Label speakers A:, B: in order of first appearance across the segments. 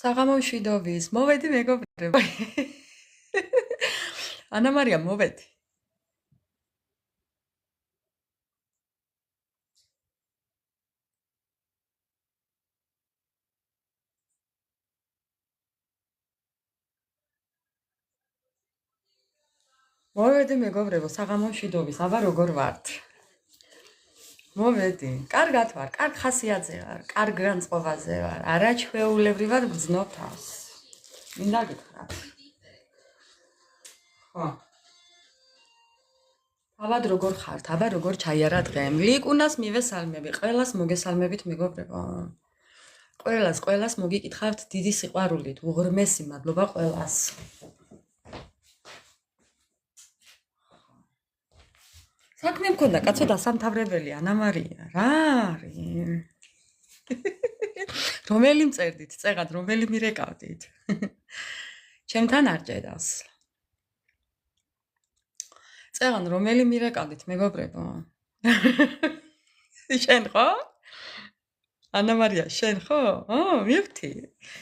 A: საღამომშვიდობის, მოვედი მეგობრებო. ანა მარია, მოვედი. მოვედი მეგობრებო, საღამომშვიდობის, აბა როგორ ვართ? მოვედი. კარგად ვარ, კარგ ხასიათზე ვარ, კარგ განწყობაზე ვარ. არაჩვეულებრივად გძნობ თავს. მინდა გითხრათ. ხო. თავად როგორ ხართ? აბა როგორ ჩაიარა დღე? ლიკუნას მივესალმები, ყველას მოგესალმებით მეგობრებო. ყველას მოგიკითხავთ დიდი სიყვარულით, უღრმესი მადლობა ყველას. საქმე მქონდა კაცო დასამთავრებელი ანა მარია. რა არის? რომელი მწერდით? წეგად რომელი მირეკავდით? ჩემთან არ ჭედავს. წეგან რომელი მირეკავდით მეგობრებო? შენ ხო? ანა მარია, შენ ხო? მივთი.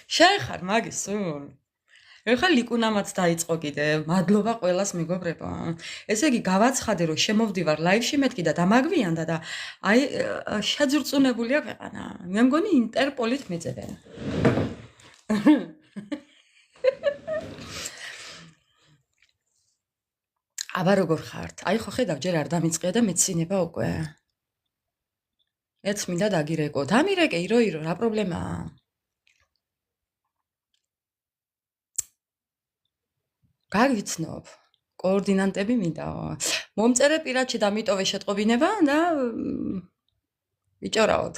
A: შენ ხარ მაგის სულ. ეხლა ლიკუნამაც დაიწყო კიდე. მადლობა ყველას მეგობრებო. ესე იგი გავაცხადე რომ შემოვდივარ ლაივში მეთქი და დამაგვიანდა და აი შეძრწუნებულია ქვეყანა. მე მგონი ინტერპოლით მეწევენ. აბა როგორ ხართ? აი ხო ხედავ ჯერ არ დამიწყია და მეცინება უკვე. ეც მინდა დაგირეკო. დამირეკე ირო, რა პრობლემაა? გაგიცნობ. კოორდინანტები მინდაო. მომწერე პირადში და მიტოვე შეტყობინება და ვიჭორავთ.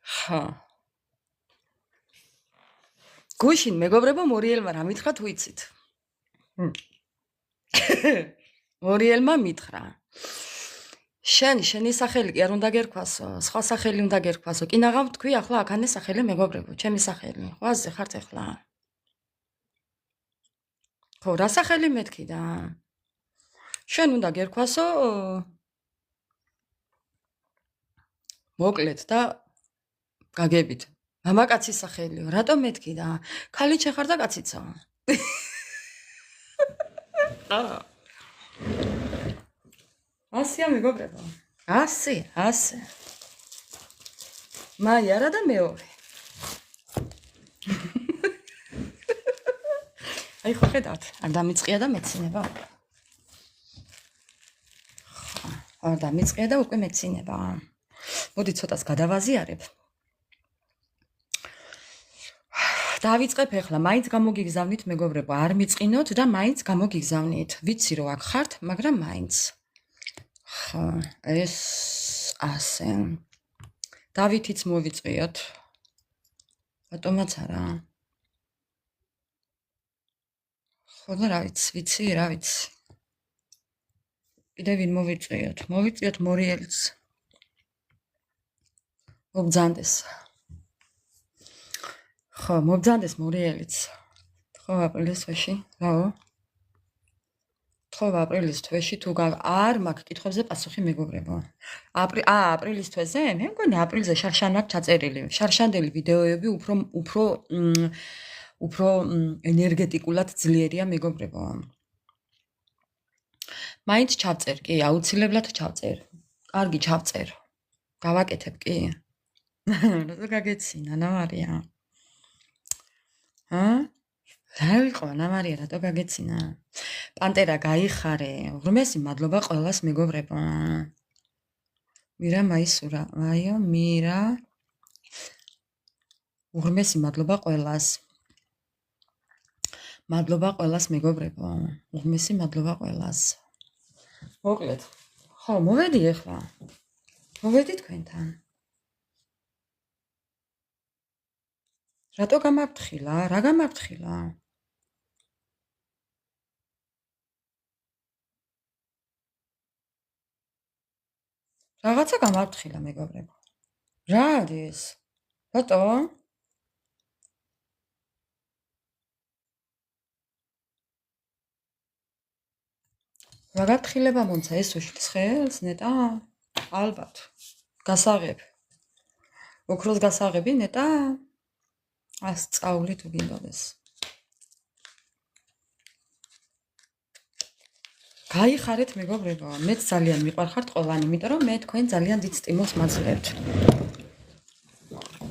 A: ხა. გუშინ მეგობრებო მორიელმა რა მითხრა თუ იცით? მორიელმა მითხრა. შენი სახელი კი არ უნდა გერქვასო, სხვა სახელი უნდა გერქვასო. კინაღამ თქვი ახლა აქანე სახელი მეგობრებო, ჩემი სახელი. ხვაზე ხართ ახლა? ხო, რა სახელი მეთქი და? შენ უნდა გერქვასო მოკლედ და გაგებით. მამაკაცის სახელიო, რატომ მეთქი და? ქალიც შეხარ და კაციცო. ასია მეგობრებო. ასე. მაიარა და მეორე. აი ხო ხედავთ, არ დამიწყია და მეცინება. არ დამიწყია და უკვე მეცინება. მოდი ცოტას გადავაზიარებ. დავიწყებ ახლა, მაინც გამოგიგზავნით მეგობრებო, არ მიწყინოთ და მაინც გამოგიგზავნით. ვიცი რომ აქ ხართ, მაგრამ მაინც. ხო, ეს ასე. დავითიც მოვიწყიოთ. ბატონმაც არა. ხო და რა ვიცი. კიდე ვინ მოვიწყიოთ? მოვიწყიოთ მორიელს. მობძანდეს. ხო, მობძანდეს მორიელიც. ხო, აპრილის თვეში, რაო? ხო, აპრილის თვეში თუ არ მაქვს კითხვებზე პასუხი მეგობრებო. აპრილის თვეზე? მე მგონი აპრილზე შარშან მაქვს ჩაწერილი. შარშანდელი ვიდეოები უფრო ენერგეტიკულად ძლიერია მეგობრებო. მაინც ჩავწერ, კი, აუცილებლად ჩავწერ. კარგი ჩავწერ. გავაკეთებ, კი. რა გაგეცინა, ანა მარია? რა იყო ანა მარია, რატო გაგეცინა? პანტერა გაიხარე. უღრმესი მადლობა ყველას მეგობრებო. მირა მაისურა. აიო, მირა. უღრმესი მადლობა ყველას. მადლობა ყველას მეგობრებო. უღრმესი მადლობა ყველას. მოკლედ. ხო, მოვედი ახლა. მოვედი თქვენთან. რატო გამაფრთხილა? რა გამაფრთხილა? რაღაცა გამაფრთხილა მეგობრებო. რა არის? რატო? რა გაფრთხილება მომცა ეს უშლის ხელს ნეტა? ალბათ. გასაღებ. ოქროს გასაღები ნეტა 100 წაული თუ გინდოდეს. გაიხარეთ მეგობრებო, მეც ძალიან მიყვარხართ ყველანი, იმიტომ რომ მე თქვენ ძალიან დიდ სტიმულს მაძლევთ.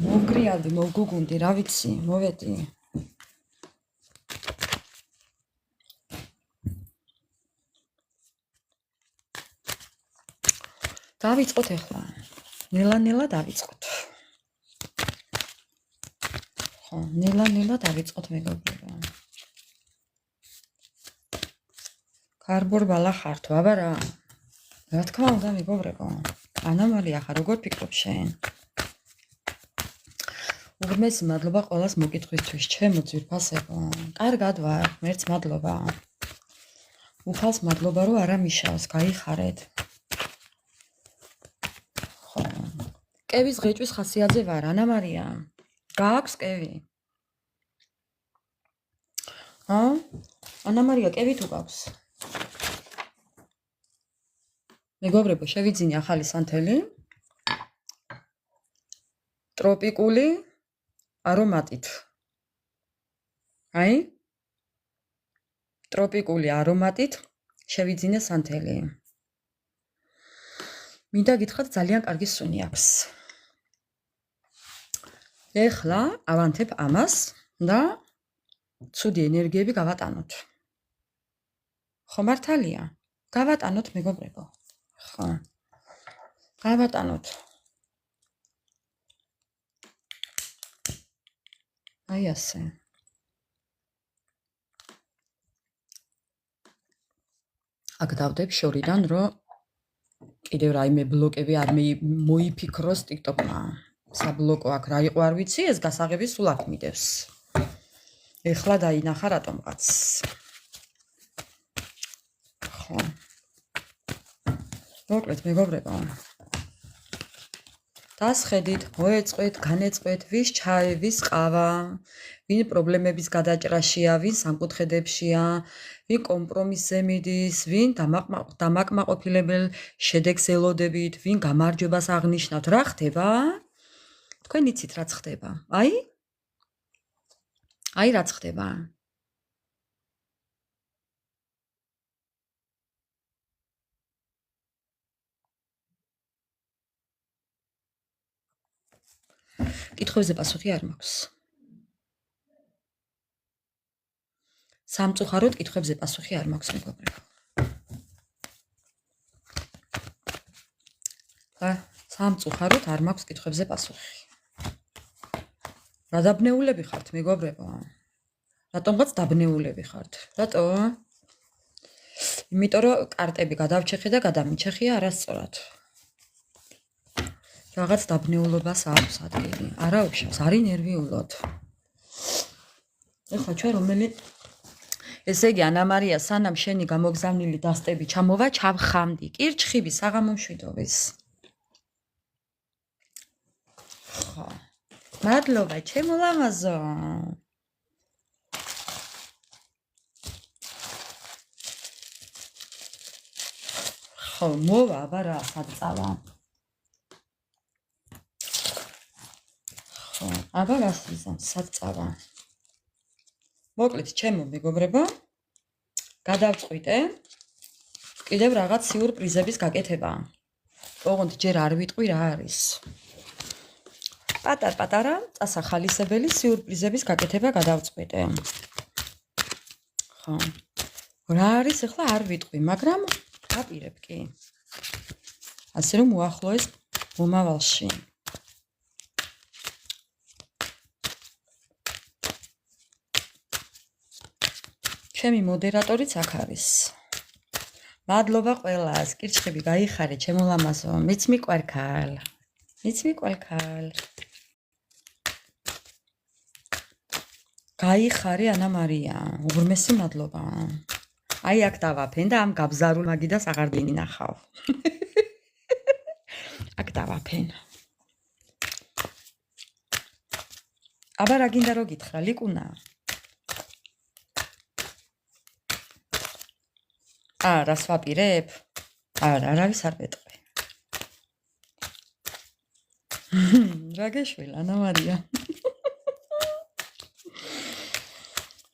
A: მოგრიალდი, მოგუგუნდი, რა ვიცი, მოვედი. დავიწყოთ ახლა. ნელა-ნელა დავიწყოთ. ხო, ნელა-ნელა დავიწყოთ მეგობრებო. კარბორბალა ხართო, აბა რა. რა თქმა უნდა მეგობრებო. ანამალია ხარ, როგორ ფიქრობ შენ? უღმესი მადლობა ყველას მოკითხვისთვის, ჩემო ძვირფასებო. კარგად ვარ, მერც მადლობა. უფალს მადლობა რომ არა მიშავს, გაიხარეთ. ხო. კევის ღეჭვის ხასიათზე ვარ, ანამარია. გააქვს კევი? ანამარია, კევი თუ გაქვს? მეგობრებო, შევიძინე ახალი სანთელი. ტროპიკული არომატით. აი? ტროპიკული არომატით შევიძინე სანთელი. მინდა გითხრათ, ძალიან კარგი სუნი აქვს. ეხლა ავანთებ ამას და ცუდი ენერგიები გავატანოთ. ხო მართალია? გავატანოთ მეგობრებო. ხო. გავატანოთ. აი ასე. აქ დავდებ შორიდან, რომ კიდევ რაიმე ბლოკები არ მოიფიქროს TikTok-მა. საბლოკო აქ რა იყო არ ვიცი, ეს გასაღები სულ აქ მიდევს. ეხლა დაინახა რატომღაც. ხო. მოკლედ მეგობრებო. დასხედით, მოეწყვეთ, განეწყვეთ, ვის ჩაი, ვის ყავა, ვინ პრობლემების გადაჭრაშია, ვინ სამკუთხედებშია, ვინ კომპრომისზე მიდის, ვინ დამაკმაყოფილებელ შედეგს ელოდებით, ვინ გამარჯვებას აღნიშნავთ, რა ხდება? თქვენ იცით რაც ხდება. აი რაც ხდება. კითხვებზე პასუხი არ მაქვს. სამწუხაროდ კითხვებზე პასუხი არ მაქვს მეგობრებო. სამწუხაროდ არ მაქვს კითხვებზე პასუხი. რა დაბნეულები ხართ მეგობრებო? რატომღაც დაბნეულები ხართ? რატო? იმიტომ რომ კარტები გადავჩეხე და გადამიჩეხია არასწორად. რაღაც დაბნეულობას აქვს ადგილი. არა უშავს, არის ნერვიულოდ. ეხლა ჩვენ რომელი ესე იგი ანამარია სანამ შენი გამოგზავნილი დასტები ჩამოვა, ჩავხამდი. კირჩხიბი საღამო მშვიდობის. ხო. მადლობა, ჩემო ლამაზო. ხო, მოვა, აბა რა, სად წავა? ხო, აბა რას ვიზამ, სად წავა? მოკლედ, ჩემო მეგობრებო, გადავწყვიტე კიდევ რაღაც სიურპრიზების გაკეთება. ოღონდ ჯერ არ ვიტყვი რა არის. პატარ-პატარა წასახალისებელი სიურპრიზების გაკეთება გადავწყვიტე. ხო. რა არის ახლა არ ვიტყვი, მაგრამ ვაპირებ კი. ასე რომ უახლოეს მომავალში. ჩემი მოდერატორიც აქ არის. მადლობა ყველას, კირჩხები გაიხარე, ჩემო ლამაზო, მეც მიყვარქალ. მეც მიყვარქალ. გაიხარე ანამარია, უღრმესი მადლობა. აი აქ დავაფენ და ამ გაბზარულ მაგიდას აღარ დინახავ. აქ დავაფენ. აბა რა გინდა რო გითხრა, ლიკუნა? რას ვაპირებ? არავის არ მეტყვი. რა გეშვილ ანა მარია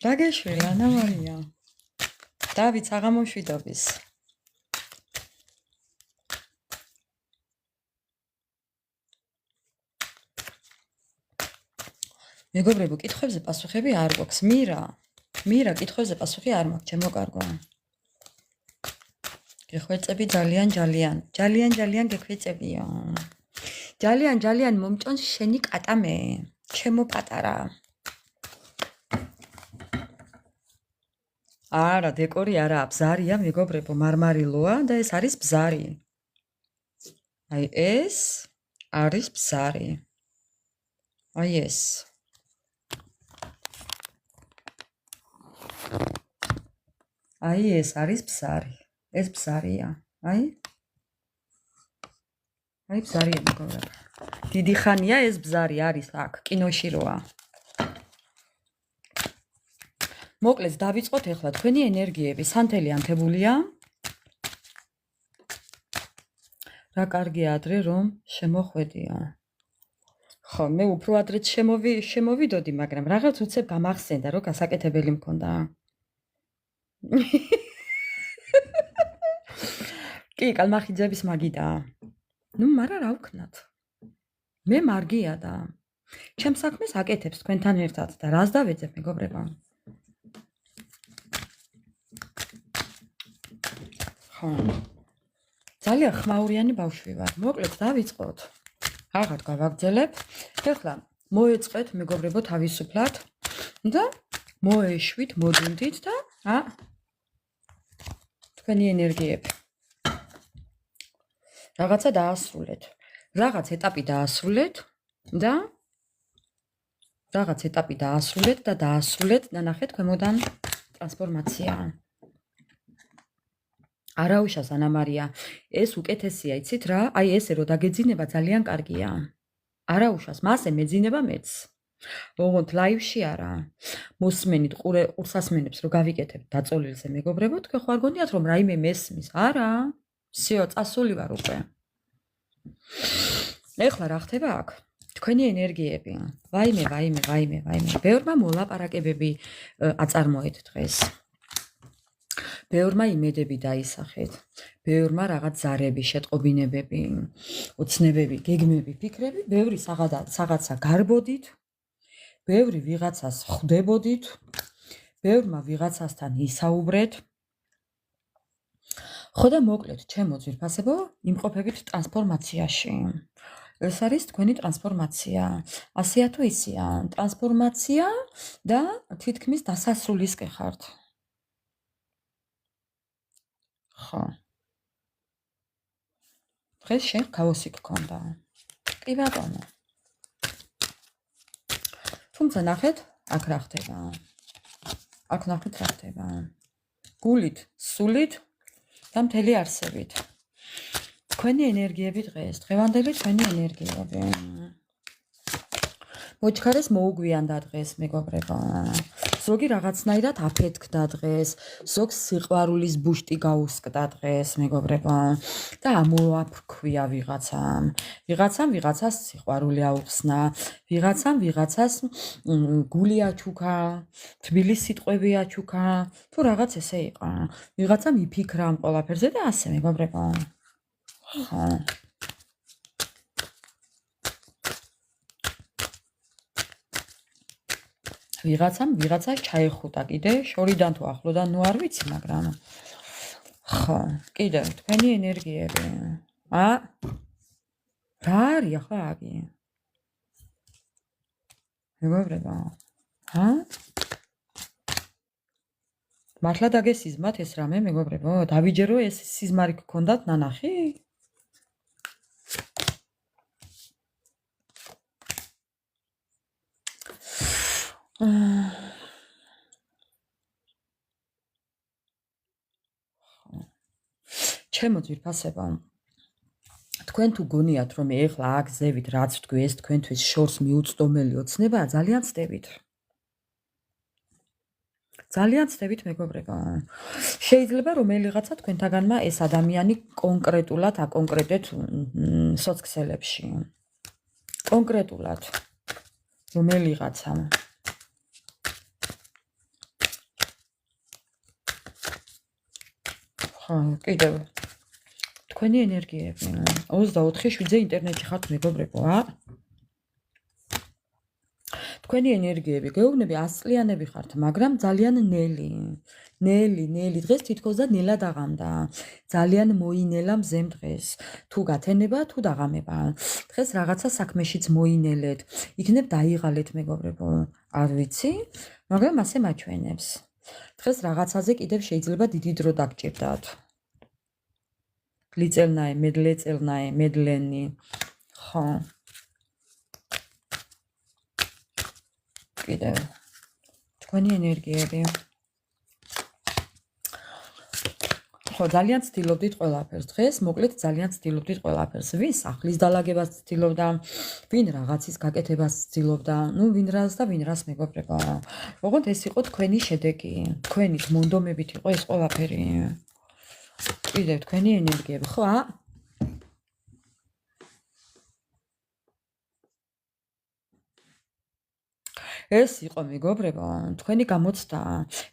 A: რა გეშვილ ანა მარია დავით აღამოშვიდობის მეგობრებო კითხვებზე პასუხები არ გვაქვს მირა კითხვებზე პასუხი არ მაქვს ჩემო კარგო გეხვეწები ძალიან გეხვეწებიო ძალიან მომწონს შენი კატამე ჩემო პატარა არა დეკორი არა ბზარია მეგობრებო მარმარილოა და ეს არის ბზარი აი ეს არის ბზარი აი ეს არის ბზარი ეს ბზარია აი ბზარია მეგობრებო დიდი ხანია ეს ბზარი არის აქ კინოში როა მოკლედ დავიწყოთ ახლა თქვენი ენერგიები სანთელი ანთებულია რა კარგია ადრე რომ შემოხვედია ხო მე უფრო ადრეც შემოვიდოდი მაგრამ რაღაც უცებ გამახსენდა რომ გასაკეთებელი მქონდა კი კალმახიძების მაგიდა ნუ მარა რა ვქნათ მე მარგია და ჩემ საქმეს აკეთებს თქვენთან ერთად და რას დავეძებ მეგობრებო ხო ძალიან ხმაურიანი ბავშვი ვარ მოკლედ დავიწყოთ აღარ გავაგრძელებ ეხლა მოეწყეთ მეგობრებო თავისუფლად და მოეშვით მოდუნდით და თქვენი ენერგიები რაღაცა დაასრულეთ რაღაც ეტაპი დაასრულეთ და დაასრულეთ და ნახეთ ქვემოდან ტრანსფორმაცია არაუშავს ანა მარია ეს უკეთესია იცით რა აი ესე რომ დაგეძინება ძალიან კარგია არაუშავს მასე მეძინება მეც ოღონდ ლაივში არა მოსმენით ყურსასმენებს რომ გავიკეთებ დაწოლილზე მეგობრებო თქვენ ხო არ გონიათ რომ რაიმე მესმის არა всё წასული ვარ უკვე ეხლა რა ხდება აქ თქვენი ენერგიები ვაიმე ბევრმა მოლაპარაკებები აწარმოეთ დღეს ბევრმა იმედები დაისახეთ ბევრმა რაღაც ზარები შეტყობინებები ოცნებები გეგმები ფიქრები ბევრი რაღაცა გარბოდით ბევრი ვიღაცას ხვდებოდით ბევრმა ვიღაცასთან ისაუბრეთ ხო და მოკლედ ჩემო ძვირფასებო იმყოფებით ტრანსფორმაციაში ეს არის თქვენი ტრანსფორმაცია ასეა თუ ისეა ტრანსფორმაცია და თითქმის დასასრულისკენ ხართ ხო დღეს შენ ქაოსი გქონდა კი ბატონო თუმცა ნახეთ აქ რა ხდება აქ ნახეთ რა ხდება გულით სულით და მთელი არსებით თქვენი ენერგიები დღევანდელი თქვენი ენერგიები მოჩქარეს მოუგვიანდა დღეს მეგობრებო ზოგი რაღაცნაირად აფეთქდა დღეს ზოგს სიყვარულის ბუშტი გაუსკდა დღეს მეგობრებო და ამოაფქვია ვიღაცას სიყვარული აუხსნა ვიღაცას გული აჩუქა თბილი სიტყვები აჩუქა თუ რაღაც ესე იყო ვიღაცამ იფიქრა ამ ყველაფერზე და ასე მეგობრებო ხო ვიღაცა ჩაეხუტა კიდე შორიდან თუ ახლოდან ნუ არ ვიცი მაგრამ ხო კიდე თქვენი ენერგიები რა არის ახლა აგი მეგობრებო მართლა დაგესიზმათ ეს რამე მეგობრებო დავიჯერო ეს სიზმარი გქონდათ ნანახი ჩემო ძვირფასებო თქვენ თუ გონიათ რომ ეხლა აქ ზევით რაც ვთქვი ეს თქვენთვის შორს მიუწვდომელი ოცნებაა ძალიან ცდებით მეგობრებო შეიძლება რომელიღაცა თქვენთაგანმა ეს ადამიანი კონკრეტულად აკონკრეტეთ სოცქსელებში კონკრეტულად რომელიღაცამ ხო კიდევ თქვენი ენერგიები 24/7-ზე ინტერნეტში ხართ მეგობრებო თქვენი ენერგიები გეუბნები 100 წლიანები ხართ მაგრამ ძალიან ნელი დღეს თითქოს და ნელა დაღამდა ძალიან მოინელა მზემ დღეს თუ გათენება თუ დაღამება დღეს რაღაცა საქმეშიც მოინელეთ იქნებ დაიღალეთ მეგობრებო არ ვიცი მაგრამ ასე მაჩვენებს დღეს რაღაცაზე კიდევ შეიძლება დიდი დრო დაგჭირდათ გლიწელნაე მედლეწელნაე მედლენი ხო კიდევ თქვენი ენერგიები ხო ძალიან ცდილობდით ყველაფერს დღეს მოკლედ ძალიან ცდილობდით ყველაფერს ვინ სახლის დალაგებას ცდილობდა ვინ რაღაცის გაკეთებას ცდილობდა ნუ ვინ რას და ვინ რას მეგობრებო ოღონდ ეს იყო თქვენი შედეგი თქვენით მონდომებით იყო ეს ყველაფერი კიდევ თქვენი ენერგიები ხო ეს იყო მეგობრებო თქვენი გამოცდა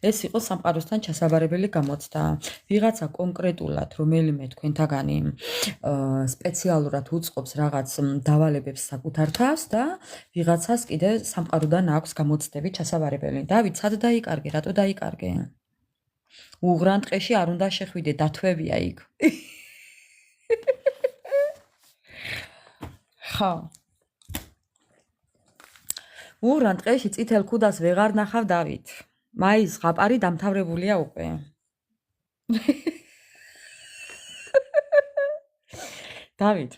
A: ეს იყო სამყაროსთან ჩასაბარებელი გამოცდა ვიღაცა კონკრეტულად რომელიმე თქვენთაგანი სპეციალურად უწყობს რაღაც დავალებებს საკუთარ თავს და ვიღაცას კიდე სამყაროდან აქვს გამოცდები ჩასაბარებელი დავით სად დაიკარგე რატო დაიკარგე უღრან ტყეში არ უნდა შეხვიდე დათვებია იქ ხო უღრან ტყეში წითელ ქუდას ვეღარ ნახავ დავით მაის ზღაპარი დამთავრებულია უკვე დავით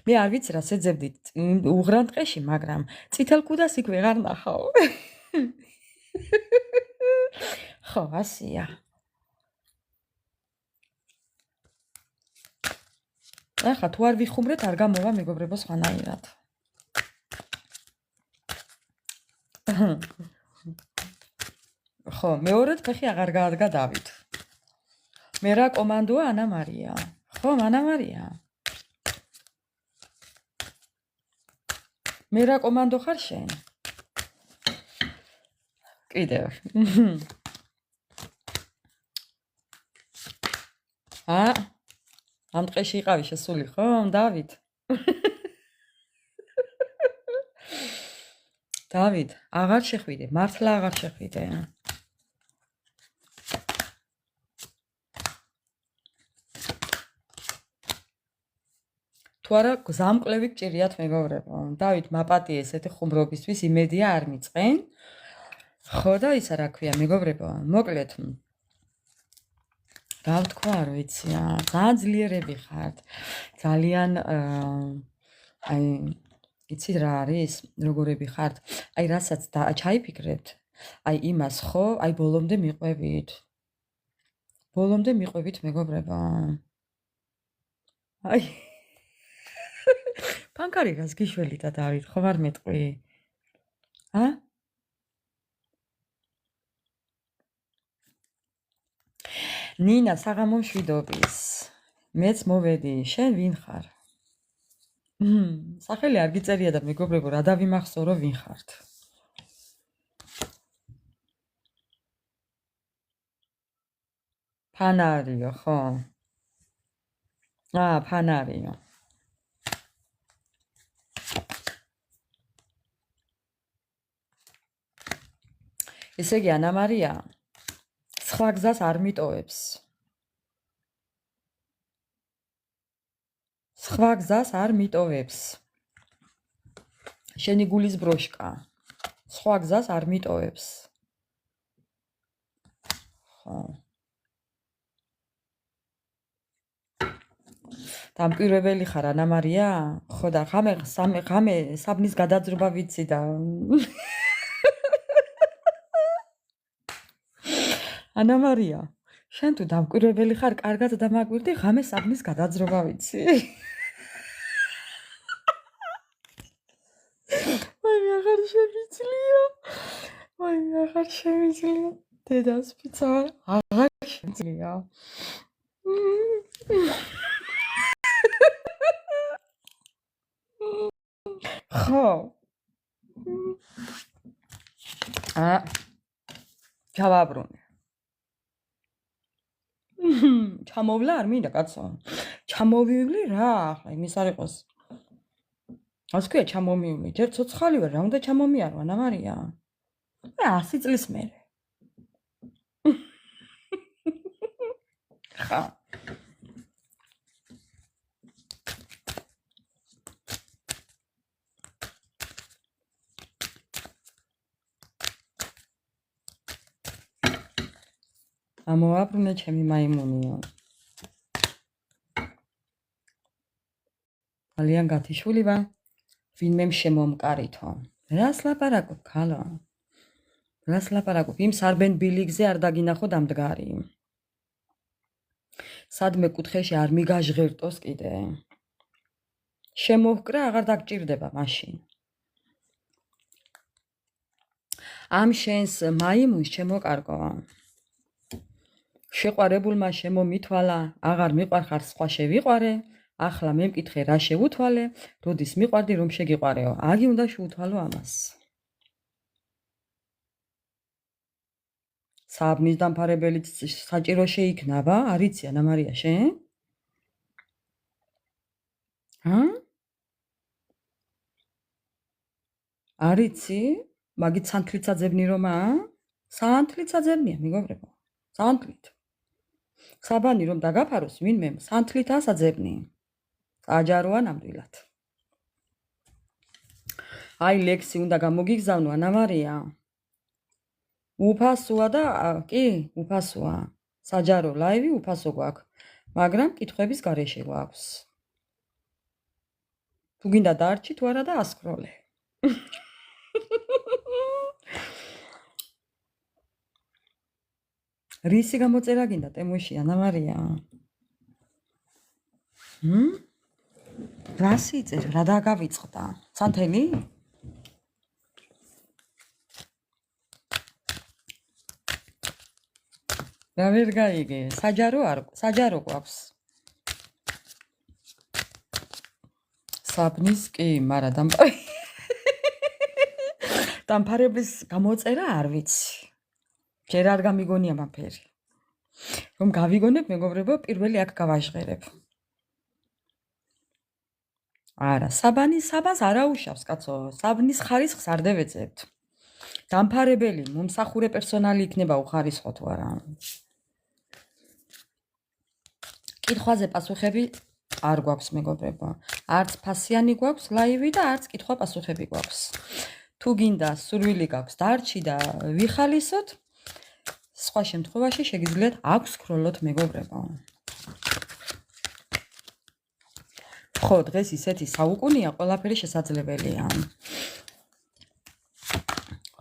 A: მე არ ვიცი რა შეძებდით უღრან ტყეში მაგრამ წითელ ქუდას იქ ვეღარ ნახავ ხო ასია ახლა თუ არ ვიხუმრეთ არ გამოვა მეგობრებო სხვანაირად ხო მეორედ ფეხი აღარ გაადგა დავით მე რა კომანდოა ანა მარია ხო ანა მარია მე რა კომანდო ხარ შენ კიდევ ამ ტყეში იყავი შესული ხო დავით დავით აღარ შეხვიდე მართლა აღარ შეხვიდე თუ არა გზამკვლევი გჭირიათ მეგობრებო დავით მაპატი ესეთი ხუმრობისთვის იმედია არ მიწყენ ხო და ისა რა ქვია მეგობრებო მოკლედ რა ვთქვა არ ვიცი ძალიან ძლიერები ხართ ძალიან აი იცით რა არის როგორები ხართ აი რასაც ჩაიფიქრებთ აი იმას ხო აი ბოლომდე მიყვებით მეგობრებო აი პანკარიგას გიშველი და დავით ხო არ მეტყვი ნინა საღამო მშვიდობის მეც მოვედი შენ ვინ ხარ სახელი არ გიწერია და მეგობრებო რა დავიმახსოვრო ვინ ხართ ფანარიო ხო ფანარიო ესე იგი ანა მარია სხვა გზას არ მიტოვებს სხვა გზას არ მიტოვებს შენი გულის ბროშკა სხვა გზას არ მიტოვებს ხო დამკვირვებელი ხარ ანა მარია ხო და ღამე საბნის გადაძრობა ვიცი და ანა მარია შენ თუ დამკვირვებელი ხარ კარგად დამაკვირდი ღამე საბნის გადაძრობა ვიცი მე აღარ შემიძლია დედას პიცა აღარ შემიძლია ხო ჩავაბრუნე ჩამოვლა არ მინდა კაცო ჩამოვივლი რა ახლა იმის არ იყოს ასე ქვია ჩამომივლი ჯერ ცოცხალი ვარ რა უნდა ჩამომიარო ანა მარია 100 წლის მერე ხა ამოაბრუნე ჩემი მაიმუნიო ძალიან გათიშვილი ვარ ვინმე შემომკარითო რას ლაპარაკობ ქალა რას ლაპარაკობ იმ სარბენ ბილიგზე არ დაგინახო დამდგარი სადმე კუთხეში არ მიგაჟღერტოს კიდე შემოჰკრა აღარ დაგჭირდება მაშინ ამ შენს მაიმუნს შემოკარგო შეყვარებულმა შემომითვალა აღარ მიყვარხარ სხვა შევიყვარე ახლა მე მკითხე რა შევუთვალე როდის მიყვარდი რომ შეგიყვარეო აგი უნდა შევუთვალო ამას საბნის დამფარებელი საჭირო შეიქნება არიცი ანა მარია შენ არიცი მაგით სანთლით საძებნი რომა სანთლით საძებნია მეგობრებო სანთლით საბანი რომ დაგაფაროს ვინმე სანთლით ასაძებნი აჯაროა ნამდვილად აი ლექსი უნდა გამოგიგზავნო ანა მარია უფასოა და კი უფასოა საჯარო ლაივი უფასო გვაქვს მაგრამ კითხვების გარეშე გვაქვს თუ გინდა დარჩი თუ არა და ასკროლე რისი გამოწერა გინდა ტემოში ანა მარია რა სიწერ რა დაგავიწყდა სანთელი რა ვერ გაიგე საჯარო გვაქვს საბნის კი მარა დამფარებლის გამოწერა არ ვიცი ჯერ არ გამიგონია მაფერი რომ გავიგონებ მეგობრებო პირველი აქ გავაჟღერებ არა საბანს არაუშავს კაცო საბნის ხარისხს არ დავეძებთ დამფარებელი მომსახურე პერსონალი იქნება უხარისხო თუ არა კითხვაზე პასუხები არ გვაქვს მეგობრებო არც ფასიანი გვაქვს ლაივი და არც კითხვა პასუხები გვაქვს თუ გინდა სურვილი გაქვს დარჩი და ვიხალისოთ სხვა შემთხვევაში შეგიძლიათ აგვსკროლოთ მეგობრებო ხო დღეს ისეთი საუკუნეა ყველაფერი შესაძლებელია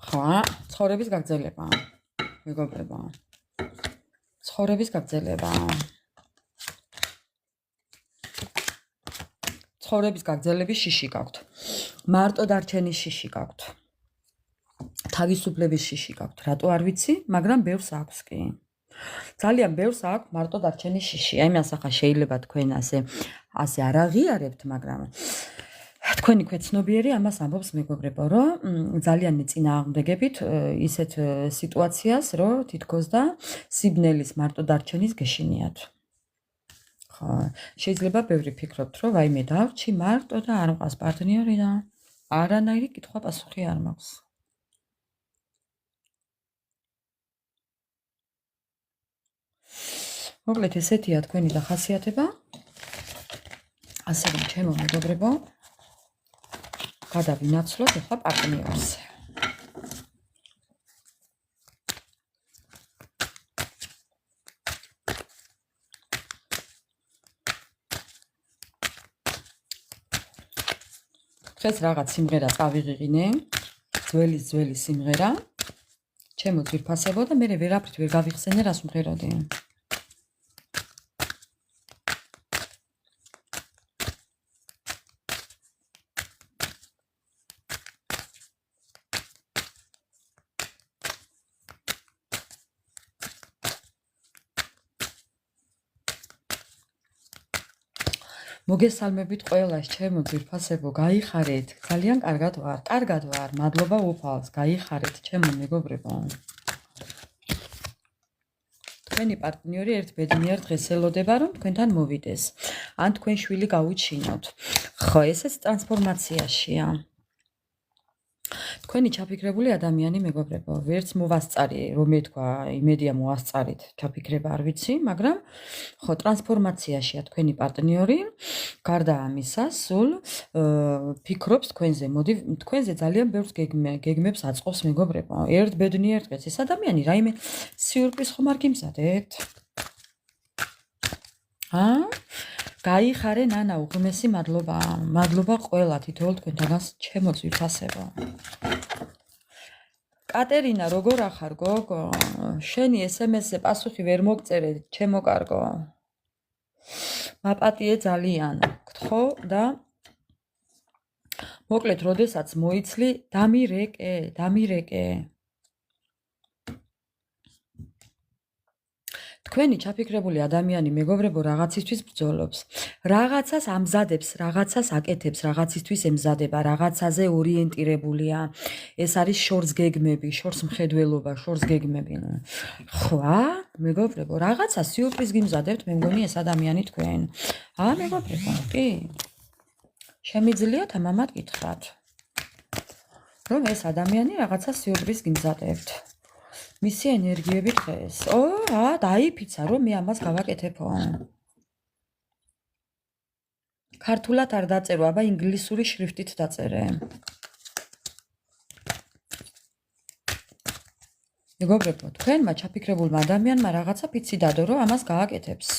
A: ხო ცხოვრების გაგრძელება მეგობრებო ცხოვრების გაგრძელება ცხოვრების გაგრძელების შიში გაქვთ მარტო დარჩენის შიში გაქვთ თავისუფლების შიში გაქვთ რატო არ ვიცი მაგრამ ბევრს აქვს კი ძალიან ბევრს აქვს მარტო დარჩენის შიში აი მას ახლა შეიძლება თქვენ ასე არ აღიარებთ მაგრამ თქვენი ქვეცნობიერი ამას ამბობს მეგობრებო რომ ძალიან წინააღმდეგებით ისეთ სიტუაციას რომ თითქოს და სიბნელის მარტო დარჩენის გეშინიათ ხო შეიძლება ბევრი ფიქრობთ რომ ვაიმე დავრჩი მარტო და არ მყავს პარტნიორი და არანაირი კითხვა პასუხი არ მაქვს მოკლედ ესეთია თქვენი დახასიათება ასე რომ ჩემო მეგობრებო გადავინაცვლოთ ახლა პარტნიორს დღეს რაღაც სიმღერა წავიღიღინე ძველი სიმღერა ჩემო ძვირფასებო და მე ვერაფრით ვერ გავიხსენე რას ვმღეროდი მოგესალმებით ყველას, ჩემო ძვირფასებო, გაიხარეთ, ძალიან კარგად ვარ, მადლობა უფალს, გაიხარეთ, ჩემო მეგობრებო. თქვენი პარტნიორი ერთ ბედნიერ დღეს ელოდება, რომ თქვენთან მოვიდეს, ან თქვენ შვილი გაუჩინოთ. ხო, ესეც ტრანსფორმაციაშია. თქვენი ჩაფიქრებული ადამიანი მეგობრებო, ვერც მოვასწარი, რომ ეთქვა, იმედია მოვასწარით, ჩაფიქრება არ ვიცი, მაგრამ ხო, ტრანსფორმაციაშია თქვენი პარტნიორი, გარდა ამისა, სულ ფიქრობს თქვენზე, მოდი, თქვენზე ძალიან ბევრს გეგმებს აწყობს მეგობრებო. ერთ ბედნიერ დღეს ეს ადამიანი რაიმე სიურპრიზ ხომ არ გიმზადეთ? გაიხარე ნანა, უღმესი მადლობა. მადლობა ყველა თითოეულ თქვენთანაც, ჩემო ძვირფასებო. კატერინა, როგორ ახარ გოგო? შენი SMS-ზე პასუხი ვერ მოგწერე, ჩემო კარგო. მაპატიე ძალიან, გთხოვ და მოკლედ, როდესაც მოიცლი, დამირეკე. თქვენი ჩაფიქრებული ადამიანი მეგობრებო რაღაცისთვის ბრძოლობს. რაღაცას ამზადებს, რაღაცას აკეთებს, რაღაცისთვის ემზადება, რაღაცაზე ორიენტირებულია. ეს არის შორს გეგმები, შორს მხედველობა, შორს გეგმები. ხვა, მეგობრებო, რაღაცა სიურპრიზ გიმზადებთ, მე მგონი ეს ადამიანი თქვენ. მეგობრებო, კი. შემიძლიათ ამამად გითხრათ, რომ ეს ადამიანი რაღაცა სიურპრიზ გიმზადებთ. მისი ენერგიები დღეს. დაიფიცა, რომ მე ამას გავაკეთებო. ქართულად არ დაწერო, აბა ინგლისური შრიფტით დაწერე. მეგობრებო, თქვენმა ჩაფიქრებულმა ადამიანმა რაღაცა ფიცი დადო, რომ ამას გააკეთებს.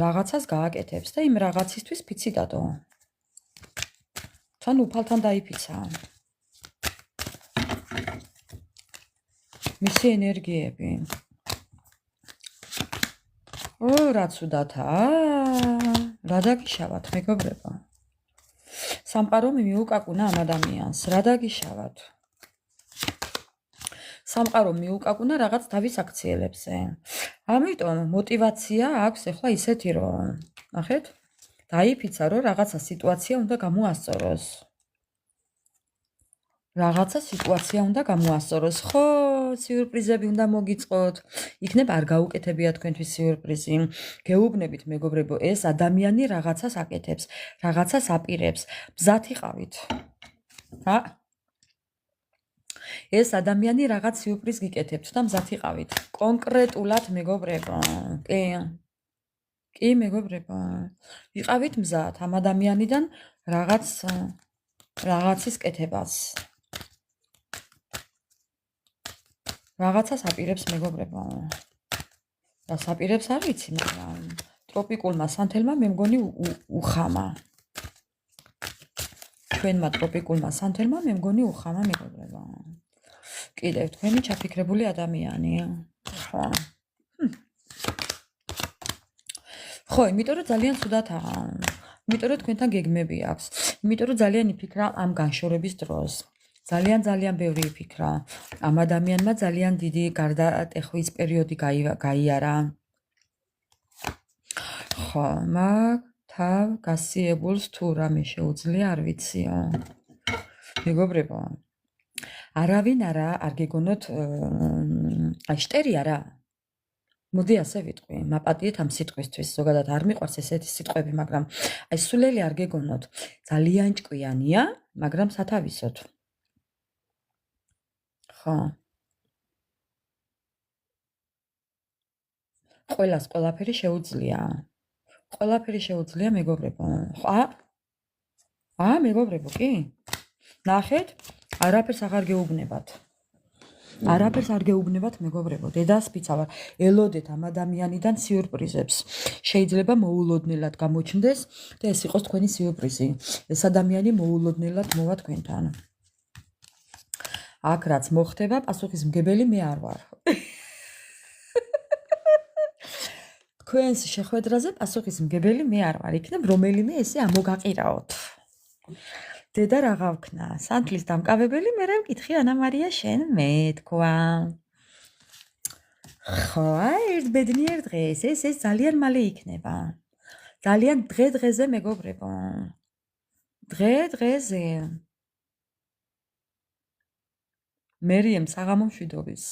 A: რაღაცას გააკეთებს და იმ რაღაცისთვის ფიცი დადო. თან უფალთან დაიფიცა. მისი ენერგიები. რა ცუდათა, რა დაგიშავათ, მეგობრებო. სამყარო მიუკაკუნა ამ ადამიანს, რა დაგიშავათ. სამყარო მიუკაკუნა რაღაც თავის აქციელებზე. ამიტომ мотивация აქვს ახლა ისეთი, რომ ნახეთ, დაიფიცა, რომ რაღაცა სიტუაცია უნდა გამოასწოროს. რაღაცა სიტუაცია უნდა გამოასწოროს. ხო, სიურპრიზები უნდა მოგიწყოთ. იქნებ არ გაუკეთებია თქვენთვის სიურპრიზი. გეუბნებით მეგობრებო, ეს ადამიანი რაღაცას აკეთებს, რაღაცას აპირებს. მზად იყავით. ეს ადამიანი რაღაც სიურპრიზ გიკეთებთ და მზად იყავით. კონკრეტულად მეგობრებო. კი, მეგობრებო. იყავით მზად ამ ადამიანიდან რაღაცის კეთებას. რაღაცას აპირებს მეგობრებო. და საპირებს არ ვიცი, მაგრამ ტროპიკულმა სანთელმა მე მგონი უხამა. თქვენმა ტროპიკულმა სანთელმა მე მგონი უხამა მეგობრებო. კიდევ თქვენი ჩაფიქრებული ადამიანი. ხო, იმიტომ რომ ძალიან ცუდათაა. იმიტომ რომ თქვენთან გეგმები აქვს. იმიტომ რომ ძალიან იფიქრა ამ განშორების დროს. ძალიან ბევრი იფიქრა. ამ ადამიანმა ძალიან დიდი გარდატეხვის პერიოდი გაიარა. ხო, თავ გასიებულს თუ რამე შეუძლია არ ვიციო. მეგობრებო, არავინ არ გეგონოთ შტერი არა. მოდი ასე ვიტყვი, მაპატიეთ ამ სიტყვისთვის, ზოგადად არ მიყვარს ესეთი სიტყვები, მაგრამ აი სულელი არ გეგონოთ. ძალიან ჭკვიანია, მაგრამ სათავისოდ. ხო. ყველას ყველაფერი შეუძლია. ყველაფერი შეუძლია მეგობრებო. მეგობრებო, კი. ნახეთ, არაფერს აღარ გეუბნებათ. არაფერს არ გეუბნებათ მეგობრებო, დედას ფიცავარ. ელოდეთ ამ ადამიანიდან სიურპრიზებს. შეიძლება მოულოდნელად გამოჩნდეს და ეს იყოს თქვენი სიურპრიზი. ეს ადამიანი მოულოდნელად მოვა თქვენთან. აქ რაც მოხდება, პასუხისმგებელი მე არ ვარ. თქვენს შეხვედრაზე პასუხისმგებელი მე არ ვარ. იქნებ რომელიმე ესე ამოგაყირაოთ. დედა რაღა ვქნა, სანთლის დამკავებელი, მე მკითხი ანა მარია შენ მეთქვა. ხო, ერთ ბედნიერ დღეს ეს ძალიან მალე იქნება. ძალიან დღე-დღეზე მეგობრებო. დღე-დღეზე. მერიემ საღამო მშვიდობის.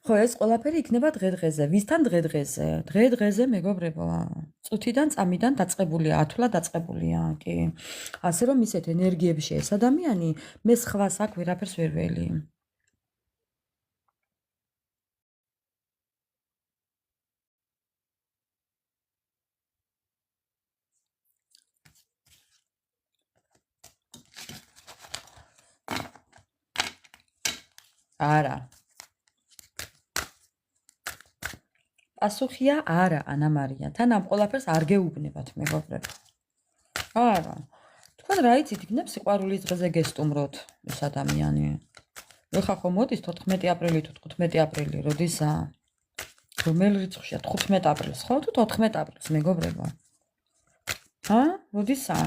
A: ხო, ეს ყველაფერი იქნება დღე-დღეზე. ვისთან დღე-დღეზე? დღე-დღეზე მეგობრებო. წუთიდან წამიდან დაწყებულია, ათვლა დაწყებულია, კი. ასე რომ ისეთ ენერგიებში ეს ადამიანი მე სხვას აქ ვერაფერს ვერ ველი. არა. პასუხია არა, ანა მარია. თან ამ ყველაფერს არ გეუბნებათ, მეგობრებო. არა. თქვენ რა იცით, იქნებ სიყვარულის დღეზე გესტუმროთ ეს ადამიანი. ეხლა ხო მოდის 14 აპრილი თუ 15 აპრილი, როდისა? რომელ რიცხვშია? 15 აპრილს, ხო თუ 14 აპრილს, მეგობრებო? როდისა?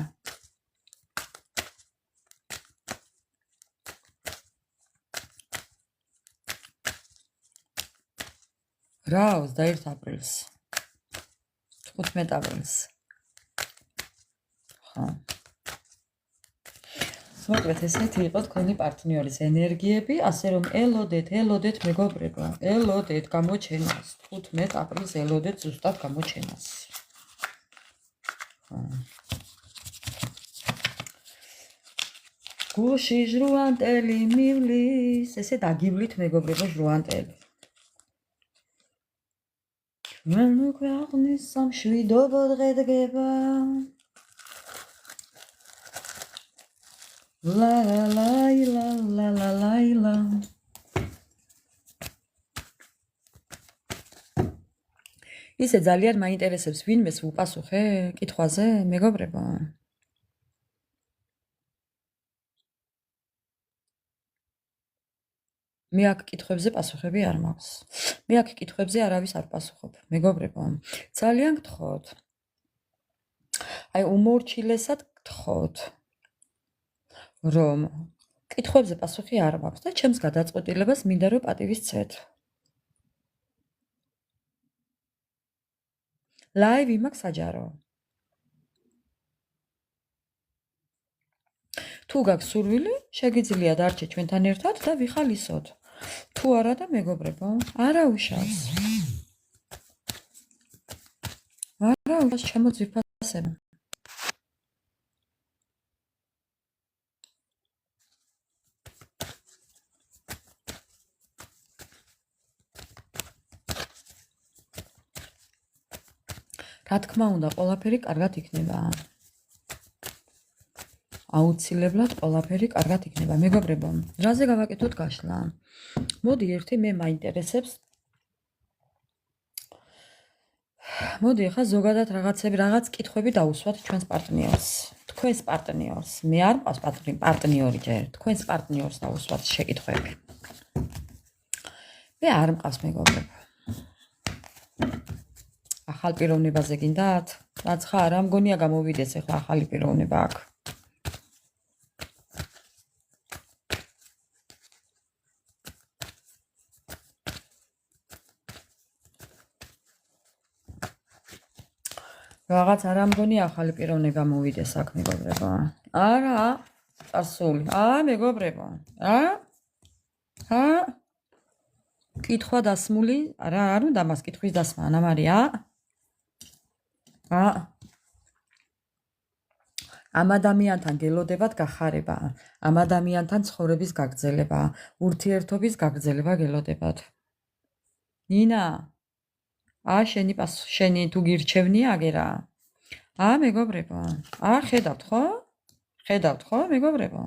A: რა, 21 აპრილს. 15 აპრილს. ხო. მოკლედ ესეთი იყო თქვენი პარტნიორის ენერგიები, ასე რომ ელოდეთ მეგობრებო, ელოდეთ გამოჩენას. 15 აპრილს ელოდეთ ზუსტად გამოჩენას. გულში ჟრუანტელი მივლის, ესე დაგივლით მეგობრებო ჟრუანტელი. ჩვენ უკვე აღნის სამშვიდობო დღე დგება. La la la la la la la la. ისე ძალიან მაინტერესებს ვინმეს უპასუხე კითხვაზე, მეგობრებო? მე აქ კითხვებზე პასუხები არ მაქვს. მე აქ კითხვებზე არავის არ პასუხობ, მეგობრებო. ძალიან გთხოვთ. აი უმორჩილესად გთხოვთ. რომ კითხვებზე პასუხი არ მაქვს და ჩემს გადაწყვეტილებას მინდა რომ პატივისცეთ. ლაივი მაქვს საჯარო. თუ გაქვს სურვილი, შეგიძლიათ დარჩეთ ჩვენთან ერთად და ვიხალისოთ. თუ არა და მეგობრებო, არა უშავს. არა უშავს ჩემო ძვირფასებო. რა თქმა უნდა, ყველაფერი კარგად იქნება. აუცილებლად ყველაფერი კარგად იქნება, მეგობრებო. რაზე გავაკეთოთ გაშლა? მოდი ერთი მე მაინტერესებს. მოდი ახლა ზოგადად რაღაც კითხვები დავუსვათ ჩვენს პარტნიორს. თქვენს პარტნიორს. მე არ მყავს პარტნიორი ჯერ. თქვენს პარტნიორს დავუსვათ შეკითხვები. მე არ მყავს მეგობრებო. ახალ პიროვნებაზე გინდათ? რაც ხარ, რა მგონია გამოვიდეს ახლა ახალი პიროვნება აქ. რაღაც არ მგონია ახალი პიროვნება მოვიდეს აქ მეგობრებო. არა, წარსული. მეგობრებო. კითხვა დასმული, რა არ უნდა მას კითხვის დასმა, ანა მარია? ამ ადამიანთან გელოდებათ გახარება, ამ ადამიანთან ცხოვრების გაგრძელება, ურთიერთობის გაგრძელება გელოდებათ. ნინა, შენი თუ გირჩევნია აგერა? მეგობრებო. ხედავთ ხო? ხედავთ ხო, მეგობრებო?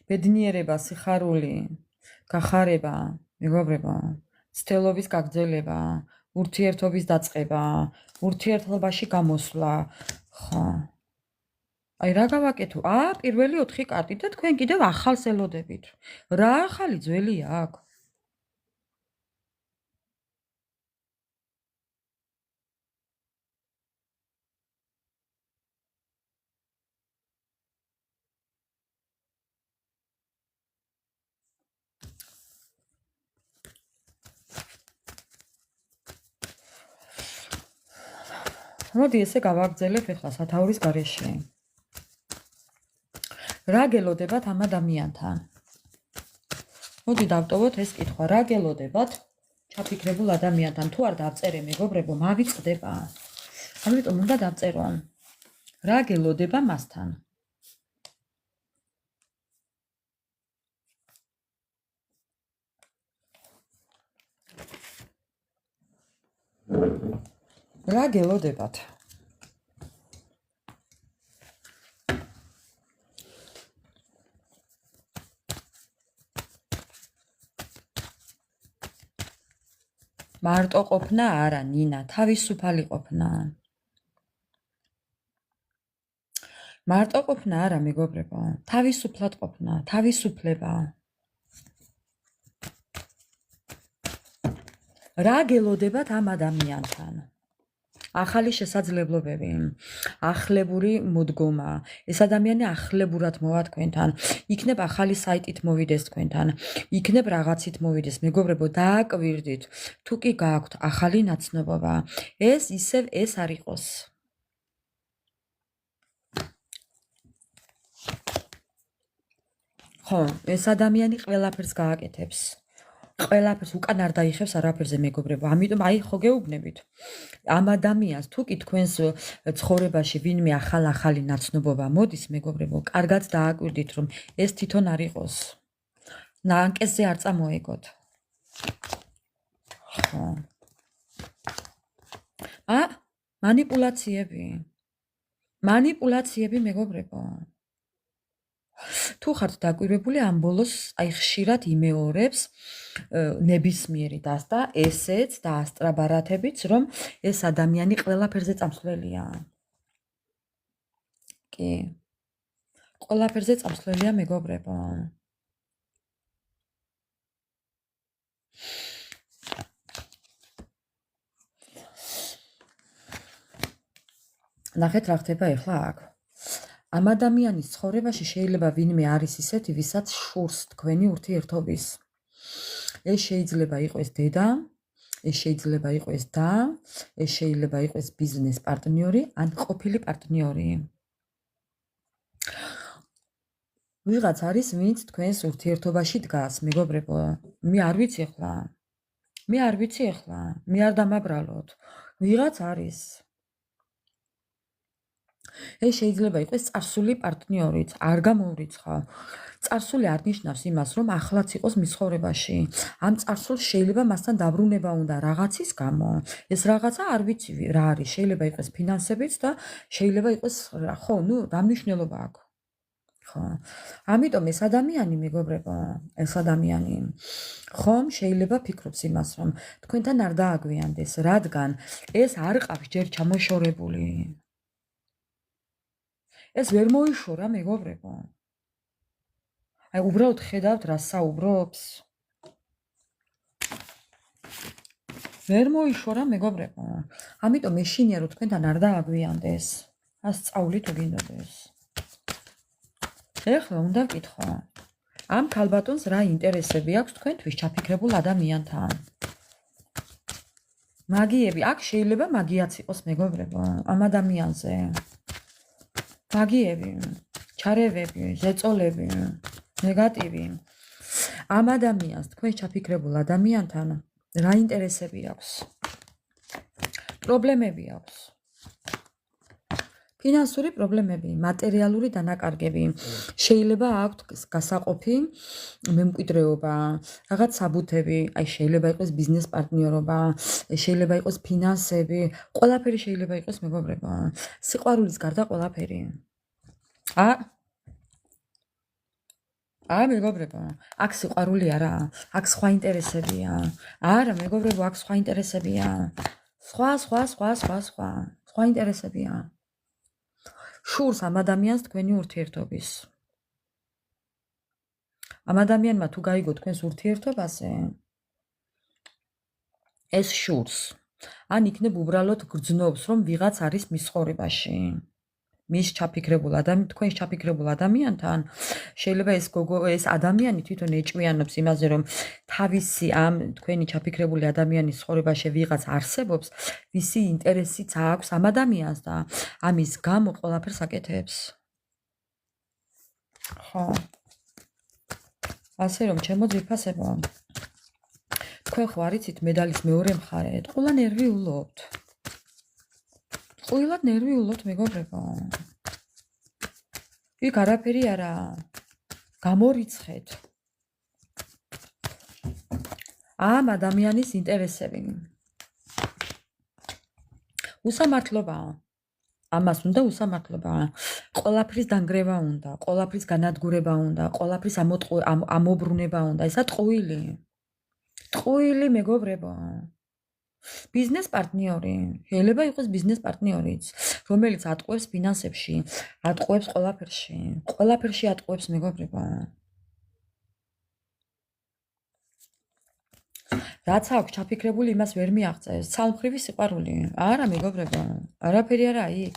A: ბედნიერება, სიხარული, გახარება, მეგობრებო, ცდელობის გაგრძელება, ურთიერთობის დაწყება, ურთიერთობაში გამოსვლა, ხო. აი რა გავაკეთო? პირველი 4 კარტი და თქვენ კიდევ ახალს ელოდებით. რა ახალი ძველია აქ? მოდი ესე გავაგრძელებ ახლა სათაურის გარეშე. რა გელოდებათ ამ ადამიანთან? მოდი დავტოვოთ ეს კითხვა. რა გელოდებათ ჩაფიქრებულ ადამიანთან? თუ არ დავწერე მეგობრებო, მავიწყდება. ამიტომ უნდა დავწერო. რა გელოდება მასთან? რა გელოდებათ? მარტო ყოფნა არა, ნინა, თავისუფალი ყოფნა. მარტო ყოფნა არა, მეგობრებო, თავისუფლად ყოფნა, თავისუფლება. რა გელოდებათ ამ ადამიანთან? ახალი შესაძლებლობები, ახლებური მოდგომა. ეს ადამიანი ახლებურად მოვა თქვენთან. იქნებ ახალი საიტით მოვიდეს თქვენთან. იქნებ რაღაცით მოვიდეს. მეგობრებო, დააკვირდით. თუ კი გააქვთ ახალი ნაცნობობა, ეს ისევ ეს არ იყოს. ხო, ეს ადამიანი ყველაფერს გააკეთებს. ყველაფერს უკან არ დაიხევს არაფერზე, მეგობრებო. ამიტომ აი ხო გეუბნებით. ამ ადამიანს თუ კი თქვენს ცხოვრებაში ვინმე ახალი ნაცნობობა მოდის, მეგობრებო, კარგად დააკვირდით, რომ ეს თვითონ არ იყოს. ნანკესზე არ წამოეგოთ. ხო. მანიპულაციები, მეგობრებო. თუ ხართ დაკვირვებული, ამ ბოლოს აი ხშირად იმეორებს ნებისმიერი დასტა ესეც და ასტრაბარათებიც, რომ ეს ადამიანი ყველაფერზე წამსვლელია. კი. ყველაფერზე წამსვლელია, მეგობრებო. ნახეთ რა ხდება ახლა აქ. ამ ადამიანის ცხოვრებაში შეიძლება ვინმე არის ისეთი, ვისაც შურს თქვენი ურთიერთობის. ეს შეიძლება იყოს დედა, ეს შეიძლება იყოს და, ეს შეიძლება იყოს ბიზნეს პარტნიორი, ან ყოფილი პარტნიორი. ვიღაც არის, ვინც თქვენს ურთიერთობაში დგას, მეგობრებო. მე არ ვიცი ახლა. მე არ დამაბრალოთ. ვიღაც არის. ეს შეიძლება იყოს წარსული პარტნიორიც, არ გამოურიცხავ. წარსული არ ნიშნავს იმას, რომ ახლაც იყოს მის ცხოვრებაში. ამ წარსულს შეიძლება მასთან დაბრუნება უნდა რაღაცის გამო. ეს რაღაცა არ ვიცი რა არის, შეიძლება იყოს ფინანსებიც და შეიძლება იყოს, ხო, რა მნიშვნელობა აქვს. ხო. ამიტომ ეს ადამიანი, მეგობრებო, ეს ადამიანი ხომ შეიძლება ფიქრობს იმას, რომ თქვენთან არ დააგვიანდეს, რადგან ეს არ ყავს ჯერ ჩამოშორებული. ეს ვერ მოიშორა, მეგობრებო. აი უბრალოდ ხედავთ რა საუბრობს. ვერ მოიშორა, მეგობრებო. ამიტომ ეშინია რომ თქვენთან არ დააგვიანდეს. ას სწავლით უგინდოდეს. ეხლა უნდა ვკითხო. ამ ქალბატონს რა ინტერესები აქვს თქვენთვის ჩაფიქრებულ ადამიანთან? მაგიები, აქ შეიძლება მაგიაც იყოს, მეგობრებო, ამ ადამიანზე. მაგიები, ჩარევები, ზეწოლები, ნეგატივი. ამ ადამიანს თქვენ ჩაფიქრებულ ადამიანთან რა ინტერესები აქვს? პრობლემები აქვს. ფინანსური პრობლემები, მატერიალური დანაკარგები. შეიძლება აქვს გასაყოფი მემკვიდრეობა, რაღაც საბუთები, აი შეიძლება იყოს ბიზნეს პარტნიორობა, შეიძლება იყოს ფინანსები, ყველაფერი შეიძლება იყოს, მეგობრებო. სიყვარულის გარდა ყველაფერი. მეგობრებო, აქ სიყვარული არა, აქ სხვა ინტერესებია. არა, მეგობრებო, აქ სხვა ინტერესებია. სხვა ინტერესებია. შურს ამ ადამიანს თქვენი ურთიერთობის. ამ ადამიანმა თუ გაიგო თქვენს ურთიერთობაზე, ეს შურს. ან იქნებ უბრალოდ გრძნობს, რომ ვიღაც არის მის ცხოვრებაში. მის ჩაფიქრებულ თქვენს ჩაფიქრებულ ადამიანთან შეიძლება ეს ადამიანი თვითონ ეჭვიანობს იმაზე, რომ თავისი ამ თქვენი ჩაფიქრებული ადამიანის ცხოვრებაში ვიღაც არსებობს, ვისი ინტერესიც აქვს ამ ადამიანს და ამის გამო ყველაფერს აკეთებს. ხო. ასე რომ ჩემო ძვირფასებო, თქვენ ხო არიცით მედალის მეორე მხარეთ, ყველა ნერვიულობთ. ყველად ნერვიულობთ მეგობრებო. იქ არაფერი არა. გამორიცხეთ. ამ ადამიანის ინტერესები. უსამართლობა. ამას უნდა უსამართლობა. ყველაფრის დანგრევა უნდა, ყველაფრის განადგურება უნდა, ყველაფრის ამობრუნება უნდა. ესა ტყუილი. ტყუილი მეგობრებო. ბიზნეს პარტნიორი. შეიძლება იყოს ბიზნეს პარტნიორიც, რომელიც ატყუებს ფინანსებში, ატყუებს ყველაფერში. ყველაფერში ატყუებს მეგობრებო. რაც აქვს ჩაფიქრებული, იმას ვერ მიაღწევს. ცალმხრივი სიყვარული. არა მეგობრებო, არაფერი არა იქ.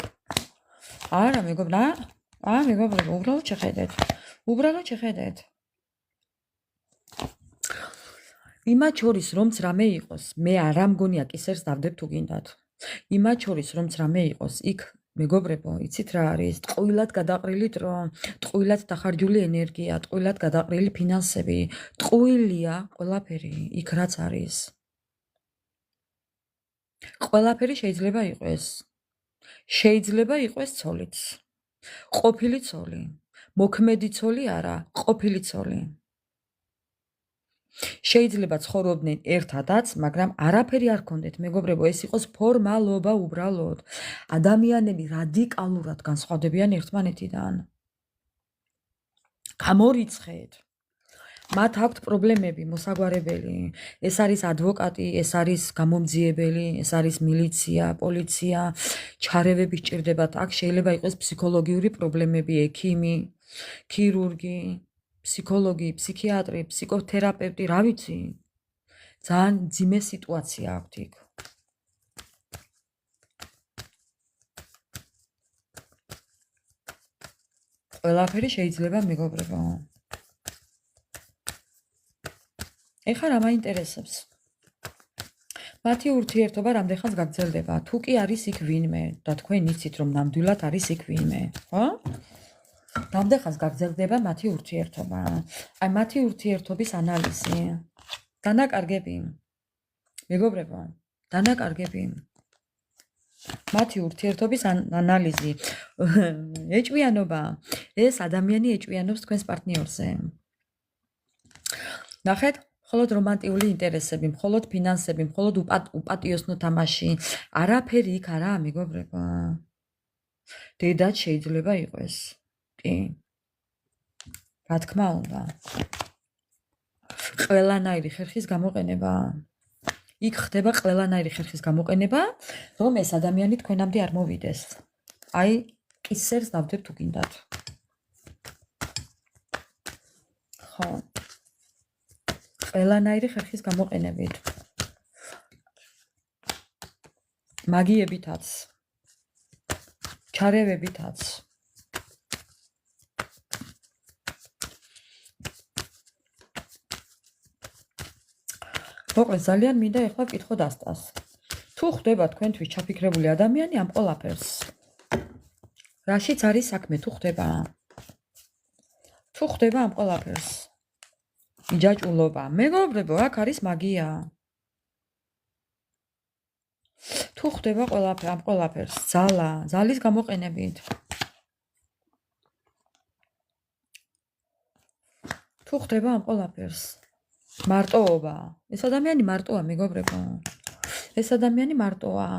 A: არა მეგობრებო, მეგობრებო, უბრალოდ შეხედეთ. უბრალოდ შეხედეთ. იმათ შორის რომც რამე იყოს, მე არ მგონია კისერს დავდებ თუ გინდათ. იმათ შორის რომც რამე იყოს, იქ მეგობრებო, იცით რა არის? ტყუილად გადაყრილი დრო, ტყუილად დახარჯული ენერგია, ტყუილად გადაყრილი ფინანსები, ტყუილია ყველაფერი, იქ რაც არის. ყველაფერი შეიძლება იყოს. შეიძლება იყოს ცოლიც. ყოფილი ცოლი. მოქმედი ცოლი არა, ყოფილი ცოლი. შეიძლება ცხოვრობდნენ ერთადაც, მაგრამ არაფერი არ ქონდეთ, მეგობრებო, ეს იყოს ფორმალობა უბრალოდ. ადამიანები რადიკალურად განსხვავდებიან ერთმანეთიდან. გამორიცხეთ. მათ აქვთ პრობლემები, მოსაგვარებელი. ეს არის ადვოკატი, ეს არის გამომძიებელი, ეს არის მილიცია, პოლიცია, ჩარევები სჭირდებათ. აქ შეიძლება იყოს ფსიქოლოგიური პრობლემები, ექიმი, ქირურგი, ფსიქოლოგი, ფსიქიატრი, ფსიქოთერაპევტი, რა ვიცი. ძალიან ძიმე სიტუაცია აქვთ იქ. ყველაფერი შეიძლება მეგობრებო. ეხლა რა მაინტერესებს? მათი ურთიერთობა რამდენხანს გაგრძელდება? თუ კი არის იქ ვინმე და თქვენ იცით რომ ნამდვილად არის იქ ვინმე, ხო? რამდენხანს გაგრძელდება მათი ურთიერთობა? აი მათი ურთიერთობის ანალიზი. დანაკარგები. მეგობრებო, დანაკარგები. მათი ურთიერთობის ანალიზი. ეჭვიანობა. ეს ადამიანი ეჭვიანობს თქვენს პარტნიორზე. ნახეთ, მხოლოდ რომანტიული ინტერესები, მხოლოდ ფინანსები, მხოლოდ უპატიოსნო თამაში. არაფერი იქ არაა, მეგობრებო. დედაც შეიძლება იყოს. კი. რა თქმა უნდა. ყველანაირი ხერხის გამოყენება. იქ ხდება ყველანაირი ხერხის გამოყენება, რომ ეს ადამიანი თქვენამდე არ მოვიდეს. აი, კისერს დავდებ თუ გინდათ. ხო. ყველანაირი ხერხის გამოყენებით. მაგიებითაც. ჩარევებითაც. მოკლედ ძალიან მინდა ეხლა ვკითხო დასტას. თუ ხდება თქვენთვის ჩაფიქრებული ადამიანი ამ ყველაფერს. რაშიც არის საქმე, თუ ხდება? თუ ხდება ამ ყველაფერს? იჯაჭულობა. მეგობრებო, აქ არის მაგია. თუ ხდება ამ ყველაფერს, ძალის გამოყენებით. თუ ხდება ამ ყველაფერს, მარტოობა. ეს ადამიანი მარტოა, მეგობრებო. ეს ადამიანი მარტოა.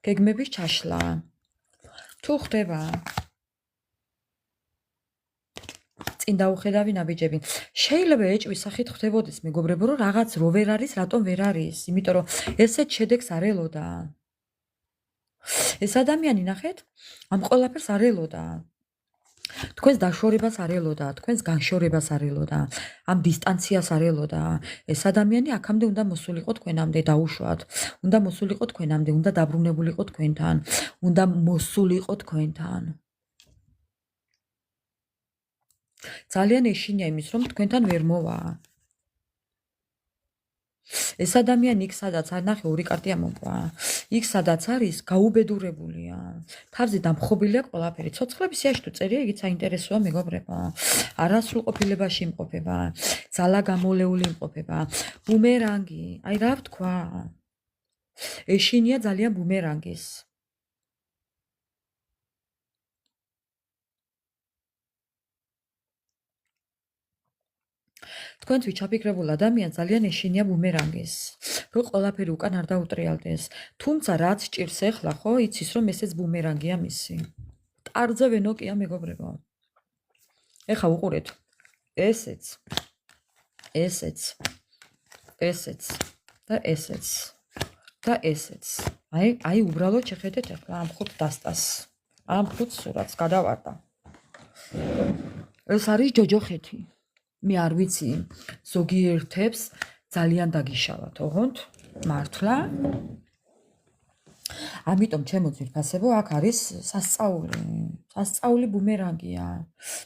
A: გეგმების ჩაშლა. თუ ხდება წინ დაუხედავი ნაბიჯები. შეიძლება ეჭვის სახით ხდებოდეს, მეგობრებო, რომ რაღაც რო ვერ არის, რატომ ვერ არის? იმიტომ რომ ესეთ შედეგს არ ელოდა. ეს ადამიანი ნახეთ, ამ ყველაფერს არ ელოდა.
B: თქვენს დაშორებას არ ელოდა, თქვენს განშორებას არ ელოდა, ამ დისტანციას არ ელოდა. ეს ადამიანი აქამდე უნდა მოსულიყო თქვენამდე დაუშვათ. უნდა მოსულიყო თქვენამდე, უნდა დაბრუნებულიყო თქვენთან, უნდა მოსულიყო თქვენთან. ძალიან ეშინია იმის, რომ თქვენთან ვერ მოვა. ეს ადამიანი იქ სადაც არ ნახე ორი კარტი ამოყვა. იქ სადაც არის გაუბედურებულია. თავზე დამხობილია ყველაფერი. ცოცხლების სიაში თუ წერია, იგიც საინტერესოა მეგობრებო. არასრულყოფილებაში იმყოფება, ძალა გამოლეული იმყოფება. ბუმერანგი, აი რა ვთქვა? ეშინია ძალიან ბუმერანგის. თქვენთვის ჩაფიქრებულ ადამიანს ძალიან ეშინია ბუმერანგის, რომ ყველაფერი უკან არ დაუტრიალდეს. თუმცა რაც ჭირს ახლა, ხო, იცის რომ ესეც ბუმერანგია მისი. ტარზე ვენოკია მეგობრებო. ეხა უყურეთ. ესეც და ესეც. და ესეც. აი უბრალოდ შეხედეთ ახლა ამ ხუთ დასტას. ამ ხუთ სურათს გადავარდა. ეს არის ჯოჯოხეთი. მე არ ვიცი, ზოგიერთებს ძალიან დაგიშალათ, ოღონდ მართლა. ამიტომ ჩემო ძვირფასებო, აქ არის სასწაული. სასწაული ბუმერანგია.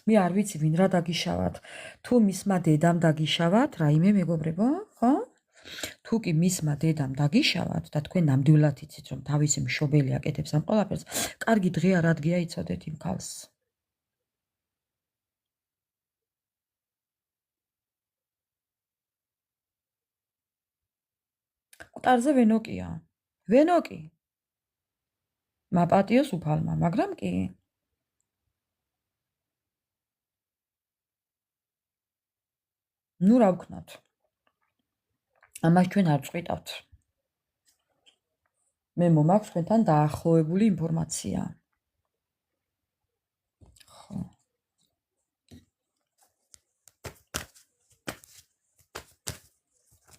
B: მე არ ვიცი, ვინ რა დაგიშავათ. თუ მისმა დედამ დაგიშავათ, რაიმე მეგობრებო, ხო? თუ კი მისმა დედამ დაგიშავათ და თქვენ ნამდვილად იცით, რომ თავისი მშობელი აკეთებს ამ ყველაფერს, კარგი დღეა რადგია იცოდეთ იმ ქალს. ტარზე ვენოკია. ვენოკი. მაპატიოს უფალმა, მაგრამ კი ნუ რა ვქნათ. ამას ჩვენ არ წვიტავთ. მე მომაქვს თქვენთან დაახლოებული ინფორმაცია. ხო.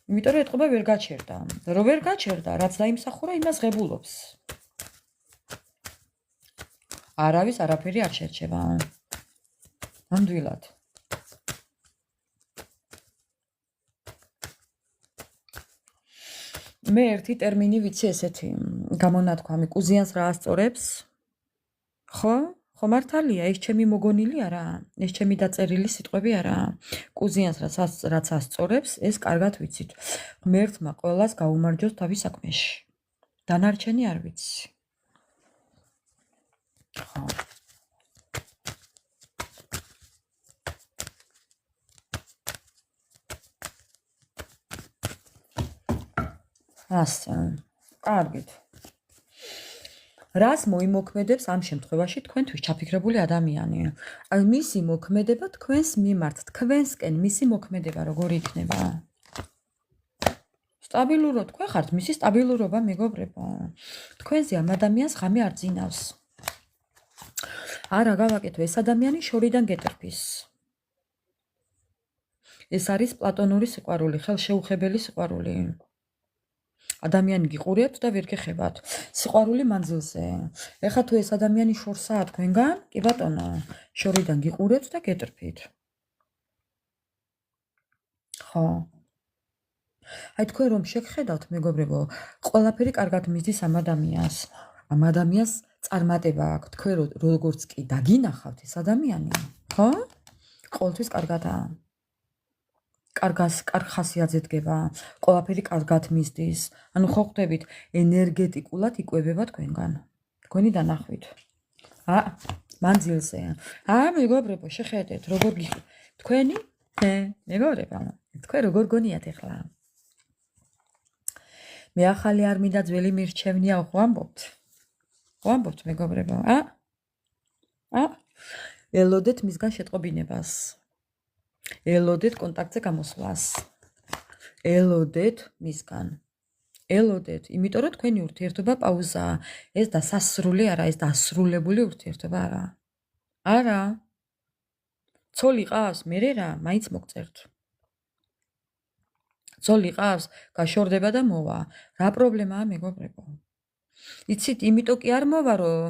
B: იმიტომ რომ ეთყობა ვერ გაჩერდა. რო ვერ გაჩერდა, რაც დაიმსახურა, იმას ღებულობს. არავის არაფერი არ შერჩება. ნამდვილად. მე ერთი ტერმინი ვიცი ესეთი, გამონათქვამი, კუზიანს რა ასწორებს? ხო? ხო მართალია, ეს ჩემი მოგონილი არა, ეს ჩემი დაწერილი სიტყვები არა. კუზიანს რაც ასწორებს, ეს კარგად ვიცით. ღმერთმა ყველას გაუმარჯოს თავის საქმეში. დანარჩენი არ ვიცი. ხო. ასე. კარგით. რას მოიმოქმედებს ამ შემთხვევაში თქვენთვის ჩაფიქრებული ადამიანი? აი მისი მოქმედება თქვენს მიმართ, თქვენსკენ მისი მოქმედება როგორი იქნება? სტაბილურობა, თქვენ ხართ მისი სტაბილურობა, მეგობრებო. თქვენზე ამ ადამიანს ღამე არ ძინავს. არა, გავაკეთო, ეს ადამიანი შორიდან გეტრფის. ეს არის პლატონური სიყვარული, ხელშეუხებელი სიყვარული. ადამიანი გიყურებთ და ვერ გეხებათ. სიყვარული მანძილზე. ეხა თუ ეს ადამიანი შორსაა თქვენგან, კი ბატონო, შორიდან გიყურებთ და გეტრფით. ხო. აი თქვენ რომ შეგხედავთ, მეგობრებო, ყველაფერი კარგად მისდის ამ ადამიანს. ამ ადამიანს წარმატება აქვს. თქვენ როგორც კი დაგინახავთ ეს ადამიანი, ხო? ყოველთვის კარგადაა. კარგ ხასიათზე დგება, ყველაფერი კარგად მისდის. ანუ ხო ხვდებით, ენერგეტიკულად იკვებება თქვენგან. თქვენი დანახვით. მანძილზე. მეგობრებო, შეხედეთ, როგორ თქვენი? მეგობრებო, თქვენ როგორ გონიათ ახლა? მე ახალი არ მინდა ძველი მირჩევნია, ხო ამბობთ? ხო ამბობთ, მეგობრებო? ელოდეთ მისგან შეტყობინებას. ელოდეთ კონტაქტზე გამოსვლას. ელოდეთ მისგან. ელოდეთ, იმიტომ რომ თქვენი ურთიერთობა პაუზაა. ეს დასასრული არა, ეს დასრულებული ურთიერთობა არა. არა. ცოლი ყავს, მერე რა, მაინც მოგწერთ. ცოლი ყავს, გაშორდება და მოვა. რა პრობლემაა, მეგობრებო? იცით, იმიტომ კი არ მოვა, რომ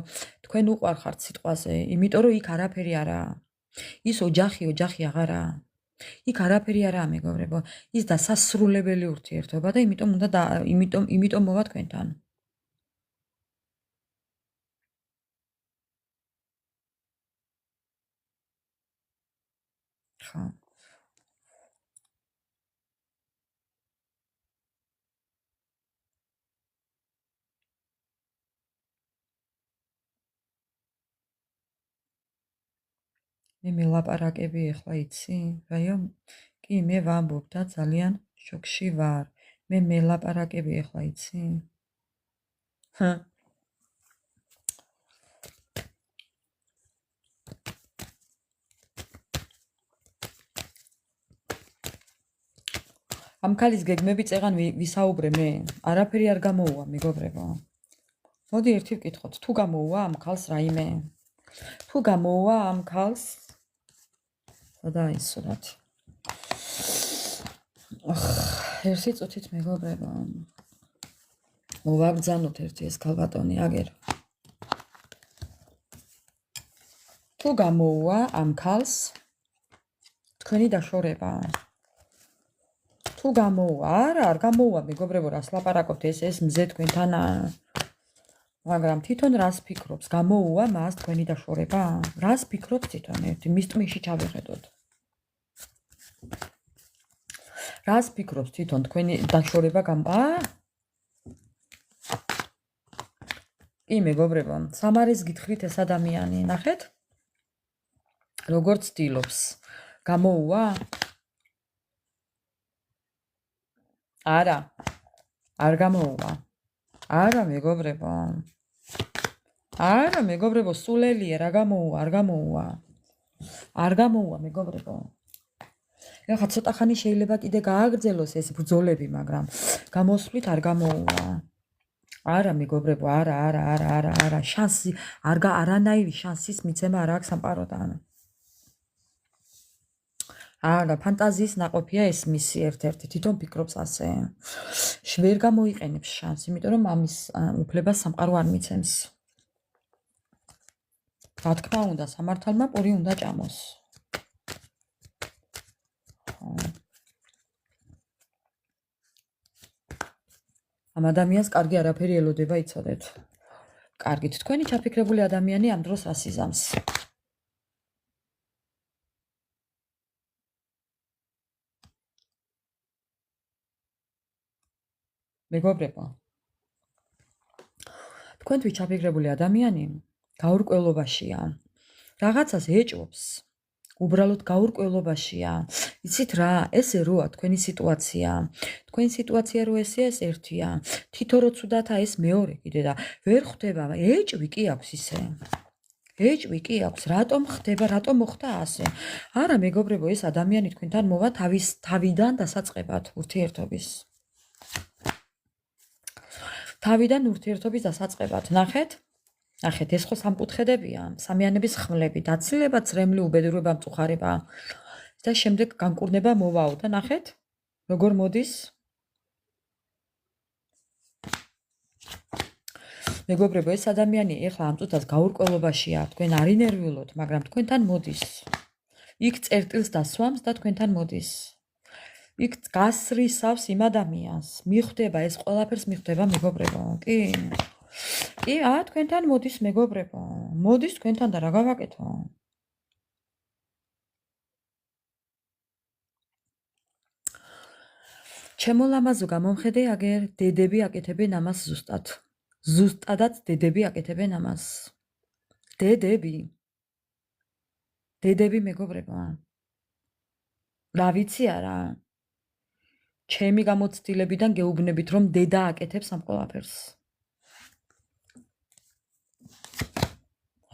B: თქვენ უყვარხართ სიტყვაზე, იმიტომ რომ იქ არაფერი არაა. ის ოჯახი აღარაა. იქ არაფერი არაა, მეგობრებო. ის დასასრულებელი ურთიერთობა და იმიტომ მოვა თქვენთან. ხო. მე მელაპარაკები ახლა იცი? რაიო? კი, მე ვამბობ და ძალიან შოქში ვარ. მე მელაპარაკები ახლა იცი? ჰა. ამ ქალის გეგმები წეღან ვისაუბრე მე. არაფერი არ გამოუვა, მეგობრებო. მოდი ერთი ვკითხოთ, თუ გამოუვა ამ ქალს რაიმე? თუ გამოუვა ამ ქალს? სადა ის სურათი? ერთი წუთით, მეგობრებო. მოვაგზავნოთ ერთი ეს ქალბატონი, აგერ. თუ გამოუვა ამ ქალს თქვენი დაშორება? თუ გამოუვა, არ გამოუვა, მეგობრებო, რას ლაპარაკობთ, ეს მზე თქვენთანა. მაგრამ თვითონ რას ფიქრობს? გამოუვა მას თქვენი დაშორება? რას ფიქრობს თვითონ? ერთი მის ტვინში ჩავეხედოთ. რას ფიქრობს თვითონ თქვენი დაშორება კი, მეგობრებო, სამარეს გითხრით ეს ადამიანი, ნახეთ? როგორც ცდილობს. გამოუვა? არა. არ გამოუვა. არა, მეგობრებო. არა, მეგობრებო, სულელია, რა გამოუვა, არ გამოუვა. არ გამოუვა, მეგობრებო. ეხლა ცოტა ხანი შეიძლება კიდე გააგრძელოს ეს ბრძოლები, მაგრამ გამოსვლით არ გამოუვა. არა, მეგობრებო, არა, შანსი, არანაირი შანსის მიცემა არ აქვს სამყაროდან. არა, ფანტაზიის ნაყოფია ეს მისი ერთ-ერთი, თვითონ ფიქრობს ასე. ვერ გამოიყენებს შანსს, იმიტომ რომ ამის უფლებას სამყარო არ მიცემს. რა თქმა უნდა, სამართალმა პური უნდა ჭამოს. ამ ადამიანს კარგი არაფერი ელოდება, იცოდეთ. კარგით, თქვენი ჩაფიქრებული ადამიანი ამ დროს რას იზამს? მეგობრებო, თქვენთვის ჩაფიქრებული ადამიანი გაურკვევლობაშია. რაღაცას ეჭვობს. უბრალოდ გაურკვევლობაშია. იცით რა, ესე როა თქვენი სიტუაცია. თქვენი სიტუაცია რო ესეა, ეს ერთია. თითო რო ცუდათა ეს მეორე კიდე და ვერ ხვდება, ეჭვი კი აქვს ისე. ეჭვი კი აქვს, რატომ ხდება, რატომ მოხდა ასე? არა, მეგობრებო, ეს ადამიანი თქვენთან მოვა თავიდან დასაწყებად ურთიერთობის. თავიდან ურთიერთობის დასაწყებად. ნახეთ, ეს ხო სამკუთხედებია, სამიანების ხმლები, დაცილება, ცრემლი, უბედურება, მწუხარება და შემდეგ განკურნება მოვაო და ნახეთ, როგორ მოდის? მეგობრებო, ეს ადამიანი ეხლა ამ წუთას გაურკვევლობაშია, თქვენ არ ინერვიულოთ, მაგრამ თქვენთან მოდის. იქ წერტილს დასვამს და თქვენთან მოდის. იქ გასრისავს იმ ადამიანს. მიხვდება ეს ყველაფერს მიხვდება, მეგობრებო. კი, თქვენთან მოდის, მეგობრებო. მოდის თქვენთან და რა გავაკეთო? ჩემო ლამაზო გამომხედე, აგერ დედები აკეთებენ ამას ზუსტად. ზუსტადაც დედები აკეთებენ ამას. დედები, მეგობრებო. რა ვიცი არა. ჩემი გამოცდილებიდან გეუბნებით, რომ დედა აკეთებს ამ ყველაფერს.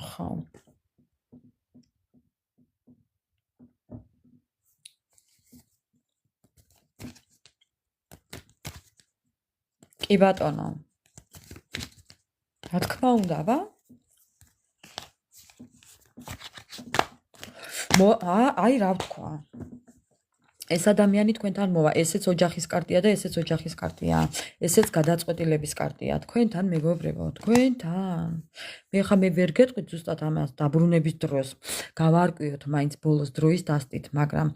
B: ხო. კი ბატონო. რა თქმა უნდა, აბა? აი რა ვთქვა. ეს ადამიანი თქვენთან მოვა, ესეც ოჯახის კარტია და ესეც ოჯახის კარტია. ესეც გადაწყვეტილების კარტია. თქვენთან მეგობრებო, თქვენთან. მე ვერ გეტყვით ზუსტად ამას დაბრუნების დროს. გავარკვიოთ მაინც ბოლოს დროის დასტით, მაგრამ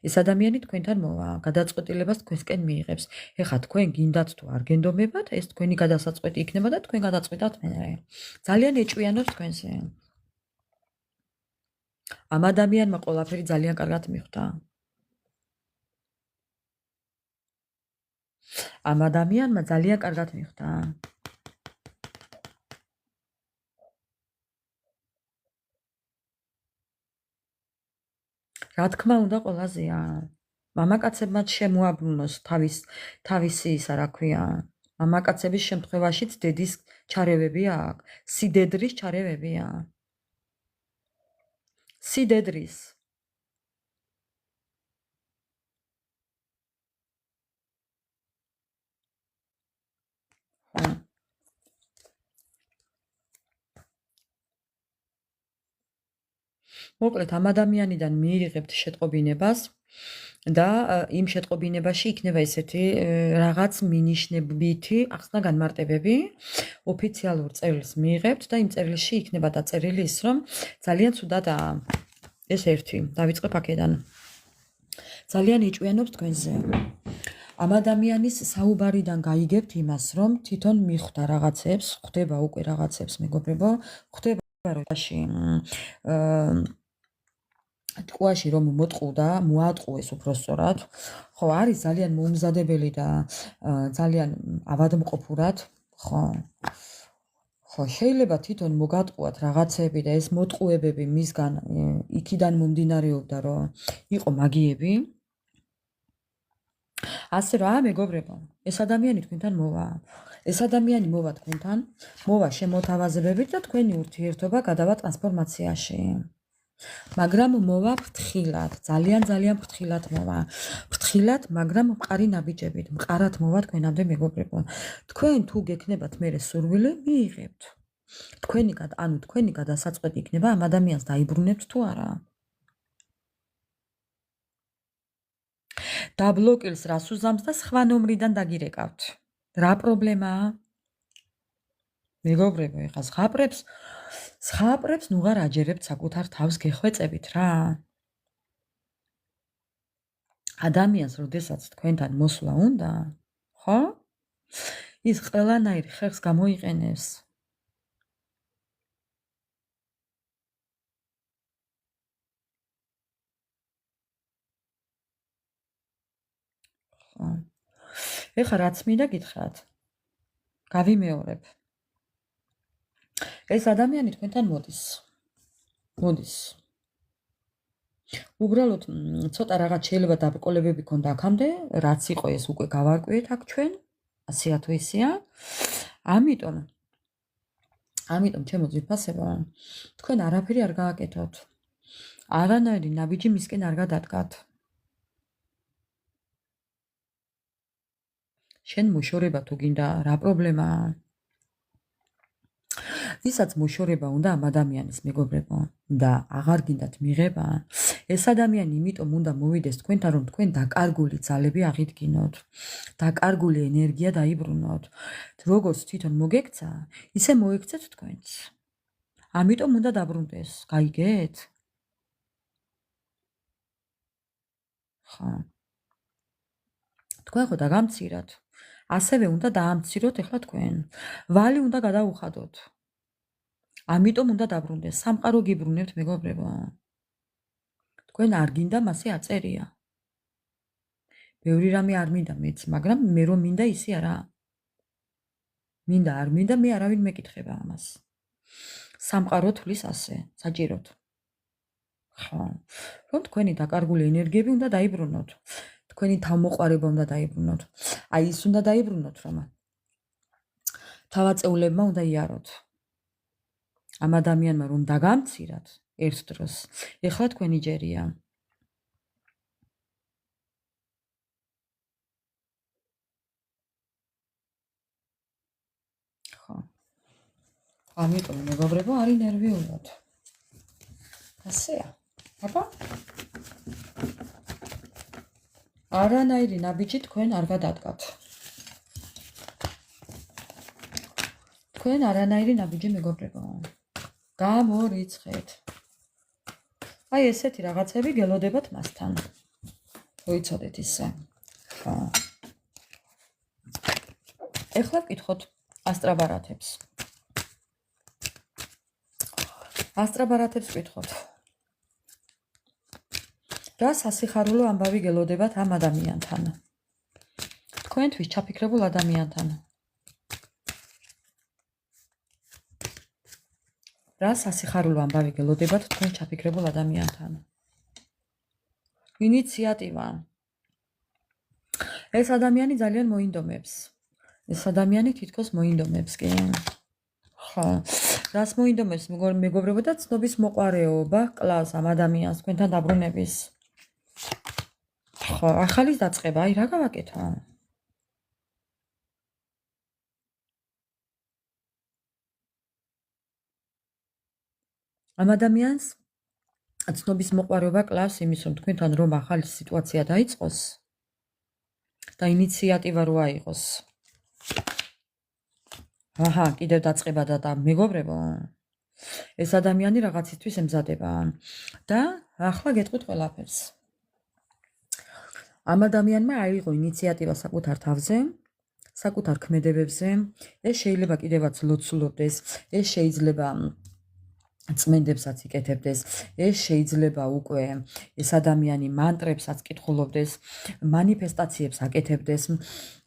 B: ეს ადამიანი თქვენთან მოვა, გადაწყვეტილებას თქვენსკენ მიიღებს. ეხლა თქვენ გინდათ თუ არ გენდომებათ, ეს თქვენი გადასაწყვეტი იქნება და თქვენ გადაწყვეტათ მერე. ძალიან ეჭვიანობს თქვენზე. ამ ადამიანმა ყველაფერი ძალიან კარგად მიხვდა. ამ ადამიანმა ძალიან კარგად მიხვდა. რა თქმა უნდა, ყველაზე მამაკაცებმა შემოაბრუნოს თავისი ისა, რა ქვია, მამაკაცების შემთხვევაშიც დედის ჩარევები აქვს, სიდედრის ჩარევებია. სიდედრის. მოკლედ ამ ადამიანიდან მიიღებთ შეტყობინებას და იმ შეტყობინებაში იქნება ესეთი რაღაც მინიშნებითი ახსნა განმარტებები. ოფიციალურ წერილს მიიღებთ და იმ წერილში იქნება დაწერილი ის, რომ ძალიან ცუდადაა. ეს ერთი, დავიწყებ აქედან. ძალიან ეჭვიანობს თქვენზე. ამ ადამიანის საუბარიდან გაიგებთ იმას, რომ თვითონ მიხვდა რაღაცებს, ხვდება უკვე რაღაცებს, მეგობრებო, ხვდება ტყუაში რომ მოატყუეს უბრალოდ. ხო, არის ძალიან მოუმზადებელი და ძალიან ავადმყოფურად, ხო. ხო, შეიძლება თვითონ მოგატყუათ რაღაცები და ეს მოტყუებები მისგან იქიდან მომდინარეობდა, რომ იყო მაგიები. ასე რა, მეგობრებო, ეს ადამიანი თქვენთან მოვა. ეს ადამიანი მოვა თქვენთან, მოვა შემოთავაზებებით და თქვენი ურთიერთობა გადავა ტრანსფორმაციაში. მაგრამ მოვა ფრთხილად, ძალიან ფრთხილად მოვა. ფრთხილად, მაგრამ მყარი ნაბიჯებით, მყარად მოვა თქვენამდე მეგობრებო. თქვენ თუ გექნებათ მერე სურვილი, მიიღებთ. თქვენი გადასაწყვეტი იქნება ამ ადამიანს დაიბრუნებთ თუ არა. დაბლოკილს რას უზამს და სხვა ნომრიდან დაგირეკავთ. რა პრობლემაა? მეგობრებო, ეხლა ზღაპრებს ნუღარ აჯერებთ საკუთარ თავს გეხვეწებით რა. ადამიანს როდესაც თქვენთან მოსვლა უნდა, ხო? ის ყველანაირ ხერხს გამოიყენებს. ხო. ეხლა რაც მინდა გითხრათ. გავიმეორებ. ეს ადამიანი თქვენთან მოდის. უბრალოდ ცოტა რაღაც შეიძლება დაბრკოლებები ქონდა აქამდე, რაც იყო ეს უკვე გავარკვიეთ აქ ჩვენ, ასეა თუ ისეა. ამიტომ ჩემო ძვირფასებო, თქვენ არაფერი არ გააკეთოთ. არანაირი ნაბიჯი მისკენ არ გადადგათ. შენ მოშორება თუ გინდა, რა პრობლემაა? ვისაც მოშორება უნდა ამ ადამიანის, მეგობრებო, და აღარ გინდათ მიღება, ეს ადამიანი იმიტომ უნდა მოვიდეს თქვენთან, რომ თქვენ დაკარგული ძალები აღიდგინოთ, დაკარგული ენერგია დაიბრუნოთ. როგორც თვითონ მოგექცა, ისე მოექცეთ თქვენც. ამიტომ უნდა დაბრუნდეს, გაიგეთ? ხო. თქვენ ხო დაგამცირათ. ასევე უნდა დაამციროთ ეხლა თქვენ. ვალი უნდა გადაუხადოთ. ამიტომ უნდა დაბრუნდეს. სამყარო გიბრუნებთ, მეგობრებო. თქვენ არ გინდა მასე აწერია. ბევრი რამე არ მინდა მეც, მაგრამ მე რომ მინდა ისე არა. მინდა არ მინდა, მე არავინ მეკითხება ამას. სამყარო თulis ასე, საჭიროდ. ხო. რომ თქვენი დაკარგული ენერგიები უნდა დაიბრუნოთ. თქვენი თავმოყარება უნდა დაიბრუნოთ. აი ის უნდა დაიბრუნოთ, რომ თავაწეულებმა უნდა იაროთ. ამ ადამიანმა რომ დაგამცირათ ერთ დროს, ეხლა თქვენი ჯერია. ხო. ამიტომ მეგობრებო, არი ნერვიულად. ასეა. აბა არანაირი ნაბიჯი თქვენ არ გადადგათ. თქვენ არანაირი ნაბიჯი მეგობრებო. გამორიცხეთ. აი ესეთი რაღაცები გელოდებათ მასთან. მოიცოდეთ ისე. ხო. ეხლა ვკითხოთ ასტრაბარათებს. ასტრაბარათებს ვკითხოთ. რა სასიხარულო ამბავი გელოდებათ ამ ადამიანთან? თქვენთვის ჩაფიქრებულ ადამიანთან. რა სასიხარულო ამბავი გელოდებათ თქვენ ჩაფიქრებულ ადამიანთან? ინიციატივა. ეს ადამიანი ძალიან მოინდომებს. ეს ადამიანი თითქოს მოინდომებს კი. ხო. რას მოინდომებს მეგობრებო და ცნობის მოყარეობა კლავს ამ ადამიანს თქვენთან დაბრუნების. ხო, ახალის დაწყება, აი რა გავაკეთო? ამ ადამიანს ცნობის მოყარეობა კლავს იმის, რომ თქვენთან რომ ახალი სიტუაცია დაიწყოს და ინიციატივა რო აიღოს. აჰა, კიდევ დაწყება და მეგობრებო, ეს ადამიანი რაღაცისთვის ემზადება და ახლა გეტყვით ყველაფერს. ამ ადამიანმა აიღო ინიციატივა საკუთარ თავზე, საკუთარ ქმედებებზე, ეს შეიძლება კიდევაც ლოცულობდეს, ეს შეიძლება წმენდებსაც იკეთებდეს, ეს შეიძლება უკვე ეს ადამიანი მანტრებსაც კითხულობდეს, მანიფესტაციებს აკეთებდეს,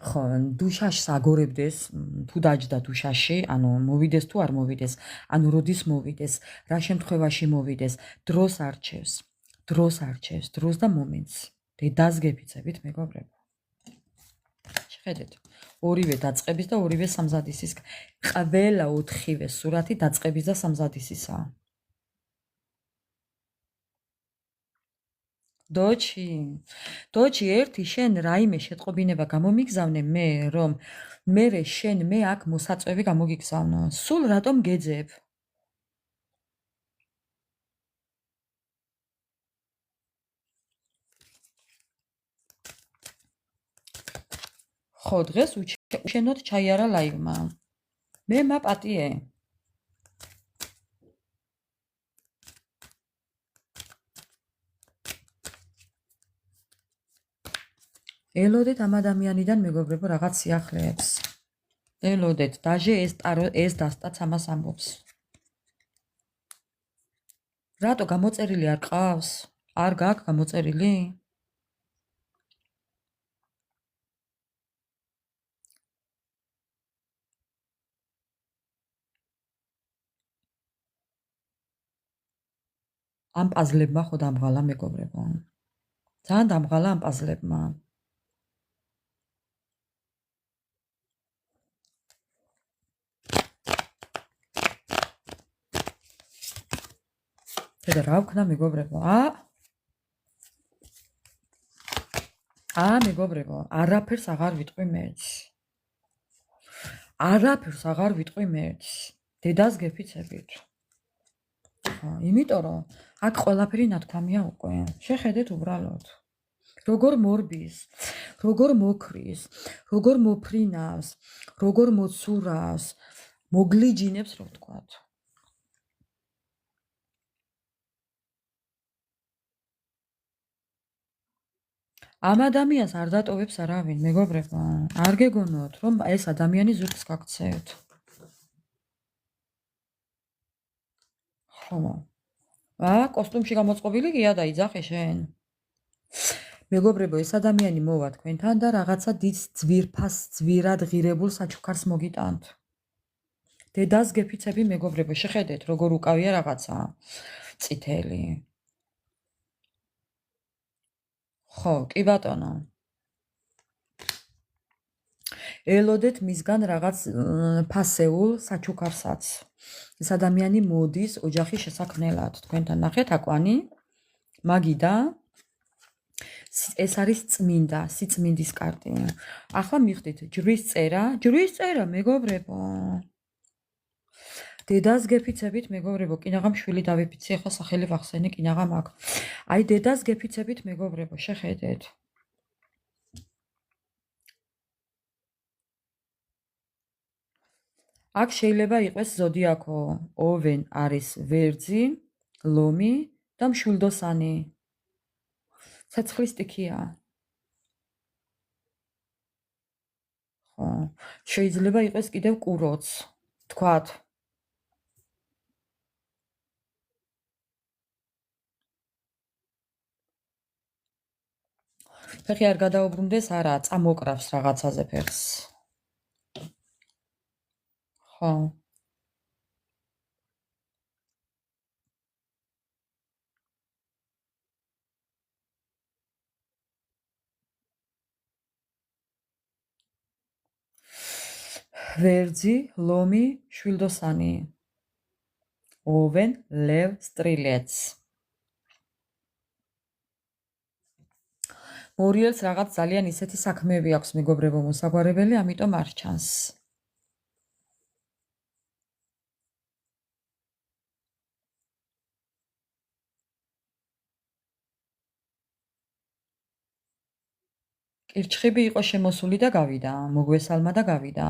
B: ხო, დუშაშს აგორებდეს, თუ დაჯდა დუშაში, ანუ მოვიდეს თუ არ მოვიდეს, ანუ როდის მოვიდეს, რა შემთხვევაში მოვიდეს, დროს არჩევს, დროს და მომენტს. დედას გეფიცებით მეგობრებო. შეხედეთ, ორივე დაწყების და ორივე სამზადისის, ყველა 4-ვე სურათი დაწყების და სამზადისისაა. დოჩი, ერთი შენ რაიმე შეტყობინება გამომიგზავნე მე, რომ მე აქ მოსაწვევი გამოგიგზავნო. სულ რატომ გეძებ? ხო, დღეს უშენოდ ჩაიარა ლაივმა. მე მაპატიე. ელოდეთ ამ ადამიანიდან მეგობრებო რაღაც სიახლეებს. ელოდეთ, დაჟე ეს დასტაც ამას ამბობს. რატო გამოწერილი არ ყავს? არ გაქვს გამოწერილი? ამ პაზლებმა ხო დამღალა მეგობრებო. ძალიან დამღალა ამ პაზლებმა. და რა ვქნა მეგობრებო? მეგობრებო, არაფერს აღარ ვიტყვი მეც. არაფერს აღარ ვიტყვი მეც. დედას გეფიცებით. იმიტომ რომ აქ ყველაფერი ნათქვამია უკვე. შეხედეთ უბრალოდ. როგორ მორბის, როგორ მოქრის, როგორ მოფრინავს, როგორ მოცურავს, მოგლიჯინებს, რო ვთქვათ. ამ ადამიანს არ დატოვებს არავინ, მეგობრებო. არ გეგონოთ, რომ ეს ადამიანი ზურგს გაქცევთ. ხო. კოსტუმში გამოწყობილი გია და იძახე შენ. მეგობრებო, ეს ადამიანი მოვა თქვენთან და რაღაცა დიდ ძვირფას, ძვირად ღირებულ საჩუქარს მოგიტანთ. დედას გეფიცები მეგობრებო, შეხედეთ, როგორ უკავია რაღაცა წითელი. ხო, კი ბატონო. ელოდეთ მისგან რაღაც ფასეულ საჩუქარსაც. ეს ადამიანი მოდის ოჯახის შესაქმნელად. თქვენთან ნახეთ აკვანი, მაგიდა. ეს არის წმინდა, სიწმინდის კარტი. ახლა მიხდით ჯვრის წერა, მეგობრებო. დედას გეფიცებით მეგობრებო, კინაღამ შვილი დავიფიცი, ახლა სახელი ვახსენე, კინაღამ აქ. აი დედას გეფიცებით მეგობრებო, შეხედეთ. აქ შეიძლება იყოს ზოდიაქო. ოვენ არის ვერძი, ლომი და მშვილდოსანი. ცეცხლის სტიქია. ხო. შეიძლება იყოს კიდევ კუროც. თქვათ. ფეხი არ გადაუბრუნდეს, არა, წამოკრავს რაღაცაზე ფეხს. ხო. ვერძი, ლომი, მშვილდოსანი. ოვენ, ლევ, სტრილეც. მორიელს რაღაც ძალიან ისეთი საქმეები აქვს მეგობრებო მოსაგვარებელი, ამიტომ არ ჩანს. კირჩხიბი იყო შემოსული და გავიდა, მოგვესალმა და გავიდა.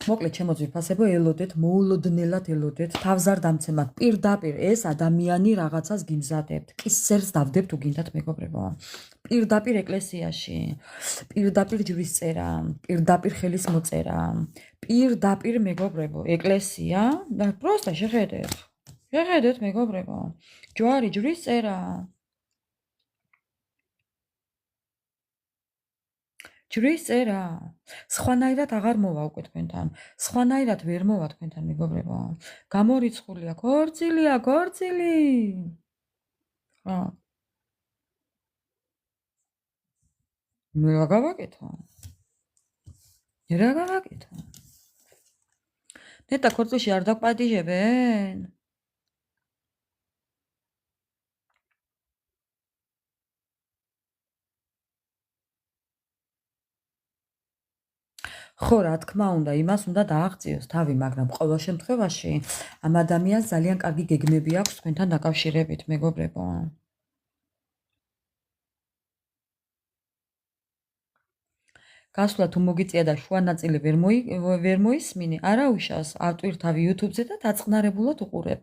B: მოკლედ ჩემო ძვირფასებო, ელოდეთ, მოულოდნელად ელოდეთ, თავს არ დამცემათ, პირდაპირ ეს ადამიანი რაღაცას გიმზადებთ. კისერს დავდებთ თუ გინდათ მეგობრებო. პირდაპირ ეკლესიაში, პირდაპირ ჯვრის წერა, პირდაპირ ხელის მოწერა, პირდაპირ მეგობრებო, ეკლესია და პროსტა შეხედეთ. შეხედეთ მეგობრებო. ჯვარი ჯვრის წერა. ჯვრის წერა. სხვანაირად აღარ მოვა უკვე თქვენთან. სხვანაირად ვერ მოვა თქვენთან მეგობრებო. გამორიცხულია, ქორწილია, ქორწილი. ხო. მე რა გავაკეთო? რა გავაკეთო? ნეტა ქორწილში არ დაგვპატიჟებენ? ხო, რა თქმა უნდა, იმას უნდა დააღწიოს თავი, მაგრამ ყოველ შემთხვევაში ამ ადამიანს ძალიან კარგი გეგმები აქვს თქვენთან დაკავშირებით, მეგობრებო. გასვლა თუ მოგიწია და შუა ნაწილი ვერ მოისმინე, არა უშავს, ავტვირ თავი YouTube-ზე და დაწყნარებულად უყურებ.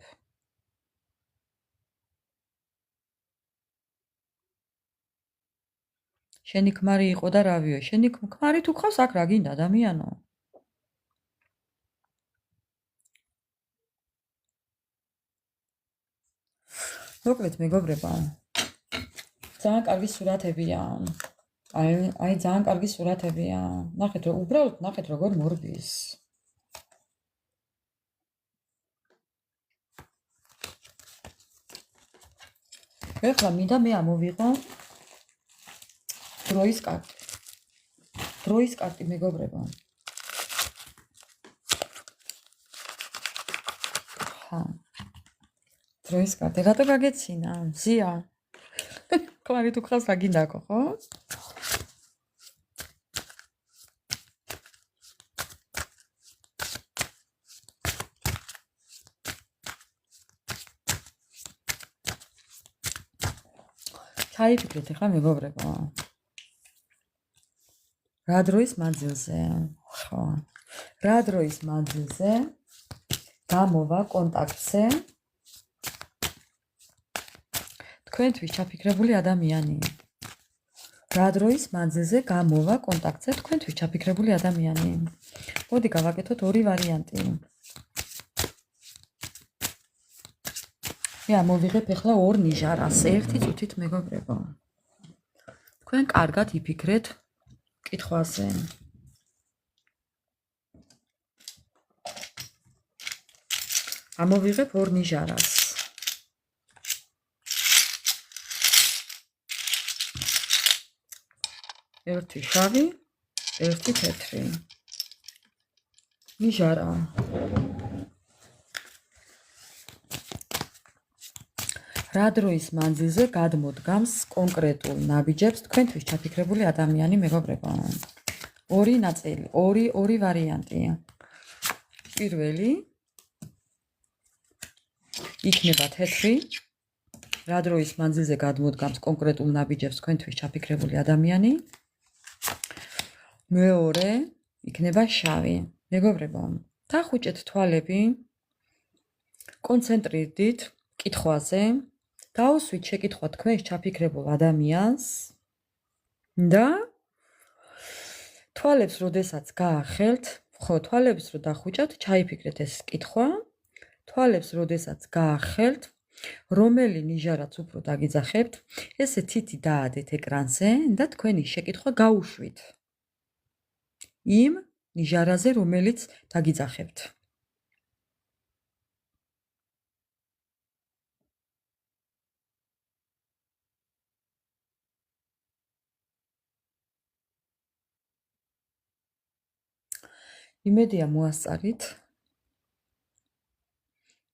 B: შენი ქმარი იყო და რავიო, შენი ქმარი თუ გყავს აქ რა გინდა ადამიანო? მოკლედ მეგობრებო, ძალიან კარგი სურათებია. აი ძალიან კარგი სურათებია. ნახეთ, უბრალოდ ნახეთ როგორ მორბის. ეხლა მინდა მე ამოვიღო დროის კარტი. დროის კარტი მეგობრებო. ხა. დროის კარტი რატო გაგეცინა? ზია. ქმარი თუ გყავს რა გინდაკო, ხო? ჩაიფიქრეთ ახლა მეგობრებო. რა დროის მანძილზე? ხო. რა დროის მანძილზე გამოვა კონტაქტზე თქვენთვის ჩაფიქრებული ადამიანი. რა დროის მანძილზე გამოვა კონტაქტზე თქვენთვის ჩაფიქრებული ადამიანი. მოდი გავაკეთოთ ორი ვარიანტი. მე ამოვიღებ ახლა ორ ნიჟარას, ერთი წუთით მეგობრებო. თქვენ კარგად იფიქრეთ კითხვაზე. ამოვიღებ ორ ნიჟარას. ერთი შავი, ერთი თეთრი. ნიჟარა. რა დროის მანძილზე გადმოდგამს კონკრეტულ ნაბიჯებს თქვენთვის ჩაფიქრებული ადამიანი მეგობრებო. ორი ნაწილი, ორი ვარიანტი. პირველი იქნება თეთრი. რა დროის მანძილზე გადმოდგამს კონკრეტულ ნაბიჯებს თქვენთვის ჩაფიქრებული ადამიანი. მეორე იქნება შავი. მეგობრებო, დახუჭეთ თვალები, კონცენტრირდით კითხვაზე, დაუსვით შეკითხვა თქვენს ჩაფიქრებულ ადამიანს და თვალებს როდესაც გაახელთ, ხო, თვალებს რო დახუჭათ, ჩაიფიქრეთ ეს კითხვა, თვალებს როდესაც გაახელთ, რომელი ნიჟარაც უფრო დაგიძახებთ, ესე თითი დაადეთ ეკრანზე და თქვენი შეკითხვა გაუშვით იმ ნიჟარაზე, რომელიც დაგიძახებთ. იმედია მოასწარით.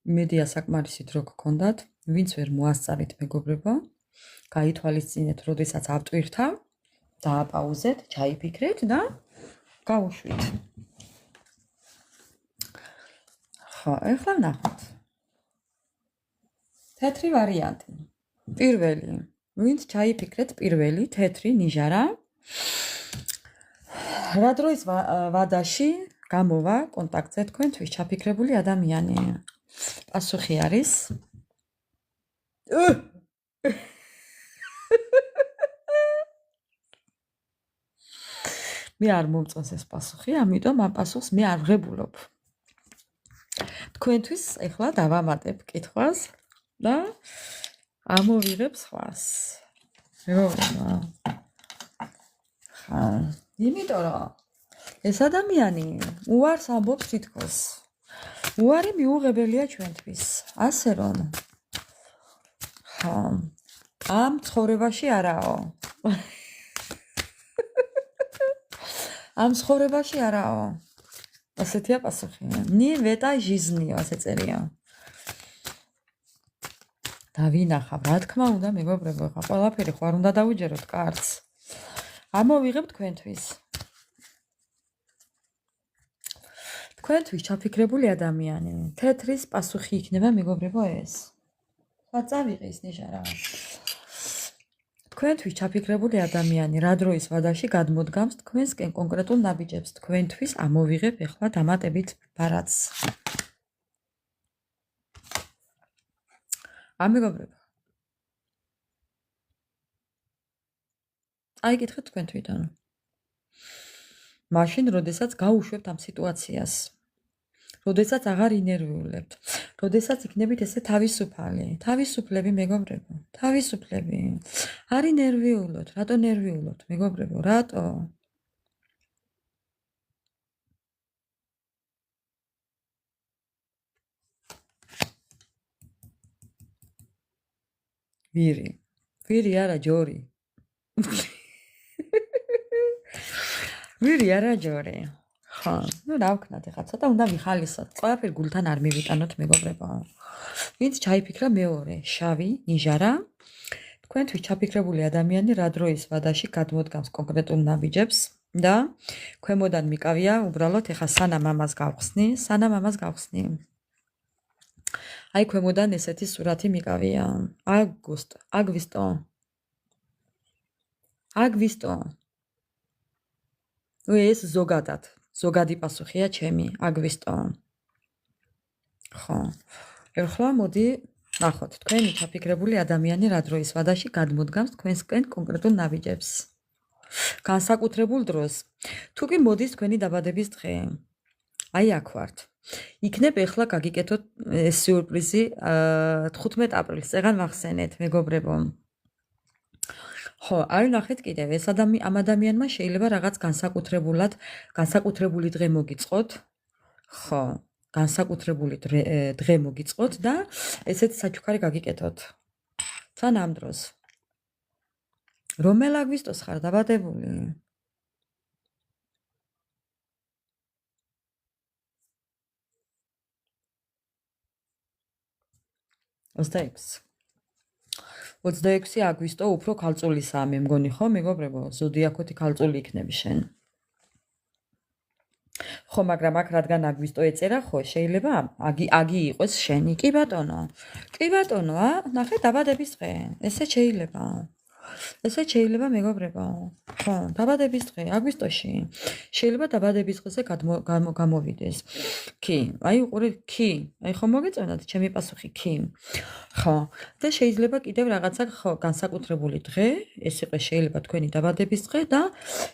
B: იმედია საკმარისი დრო გქონდათ, ვინც ვერ მოასწარით მეგობრებო, გაითვალისწინეთ, როდესაც ავტვირთავ, დააპაუზეთ, ჩაიფიქრეთ და გაუშვით. ხო, ეხლა ვნახოთ. თეთრი ვარიანტი. პირველი, ვინც ჩაიფიქრეთ პირველი თეთრი ნიჟარა, რა დროის ვადაში გამოვა კონტაქტზე თქვენთვის ჩაფიქრებული ადამიანი? პასუხი არის მე არ მომწონს ეს პასუხი, ამიტომ ამ პასუხს მე არ ვღებულობ. თქვენთვის ეხლა დავამატებ კითხვას და ამოვიღებ სხვას. მეგობრებო. ხა, იმიტომ რომ ეს ადამიანი უარს ამბობს თითქოს. უარი მიუღებელია ჩვენთვის. ასე რომ ხა, ამ ცხოვრებაში არაო. ამ ცხოვრებაში არაო. ასეთია პასუხი. ნი ვეტა ჟიზნიო, ასე წერია. დავინახავ, რა თქმა უნდა, მეგობრებო, ხა ყველაფერი ხوار უნდა დავუჯეროთ კარts. ამოვიღებ თქვენთვის. თქვენთვის ჩაფიქრებული ადამიანი. თეთრის პასუხი იქნება მეგობრებო ეს. ხა წავიღე ის ნიჟარა. თქვენთვის ჩაფიქრებული ადამიანი რა დროის ვადაში გადმოდგამს თქვენსკენ კონკრეტულ ნაბიჯებს. თქვენთვის ამოვიღებ ეხლა დამატებით ბარათს. მეგობრებო. აიკითხეთ თქვენ თვითონ. მაშინ, როდესაც გაუშვებთ ამ სიტუაციას. როდესაც აღარ ინერვიულებთ. როდესაც იქნებით ესე თავისუფალი. თავისუფლები მეგობრებო. თავისუფლები. არ ინერვიულოთ. რატო ნერვიულობთ მეგობრებო? რატო? ვირი. ვირი არა ჯორი. ვირი არა ჯორი. ხო, ნუ რა ვქნათ ახლა, ცოტა უნდა ვიხალისოთ. ყველაფერი გულთან არ მივიტანოთ მეგობრებო. ვინც ჩაიფიქრა მეორე, შავი ნიჟარა. თქვენთვის ჩაფიქრებული ადამიანი რა დროის ვადაში გადმოდგამს კონკრეტულ ნაბიჯებს და ქვემოდან მიკავია უბრალოდ ახლა სანამ ამას გავხსნი. აი ქვემოდან ესეთი სურათი მიკავია. აგვისტო. ნუ ეს ზოგადი პასუხია ჩემი, აგვისტო. ხო. ეხლა მოდი ნახოთ, თქვენი ჩაფიქრებული ადამიანი რა დროის ვადაში გადმოდგამს თქვენსკენ კონკრეტულ ნაბიჯებს. განსაკუთრებულ დროს. თუ კი მოდის თქვენი დაბადების დღე. აი აქ ვართ. იქნებ ეხლა გაგიკეთოთ ეს სიურპრიზი 15 აპრილს წეგან ვახსენეთ მეგობრებო. ხო, არ ნახეთ კიდევ ეს ამ ადამიანმა შეიძლება რაღაც განსაკუთრებული დღე მოგიწყოთ. ხო, განსაკუთრებული დღე მოგიწყოთ და ესეც საჩუქარი გაგიკეთოთ. თან ამ დროს. რომელ აგვისტოს ხარ დაბადებული? ოსტექს. 26 აგვისტო უფრო ქალწულისაა მე მგონი ხო მეგობრებო, ზოდიაქოთი ქალწული იქნები შენ. ხო, მაგრამ აქ რადგან აგვისტო ეწერა, ხო, შეიძლება აგი იყოს შენი. კი ბატონო, ნახე დაბადების დღე. ესე შეიძლება. ესე შეიძლება მეგობრებო. ხო, დაბადების დღე აგვისტოში. შეიძლება დაბადების დღეზე გამოვიდეს. კი, აი უყურე კი. აი ხო მოგეწონათ ჩემი პასუხი კი. ხო, და შეიძლება კიდევ რაღაცა ხო განსაკუთრებული დღე, ეს იყოს შეიძლება თქვენი დაბადების დღე და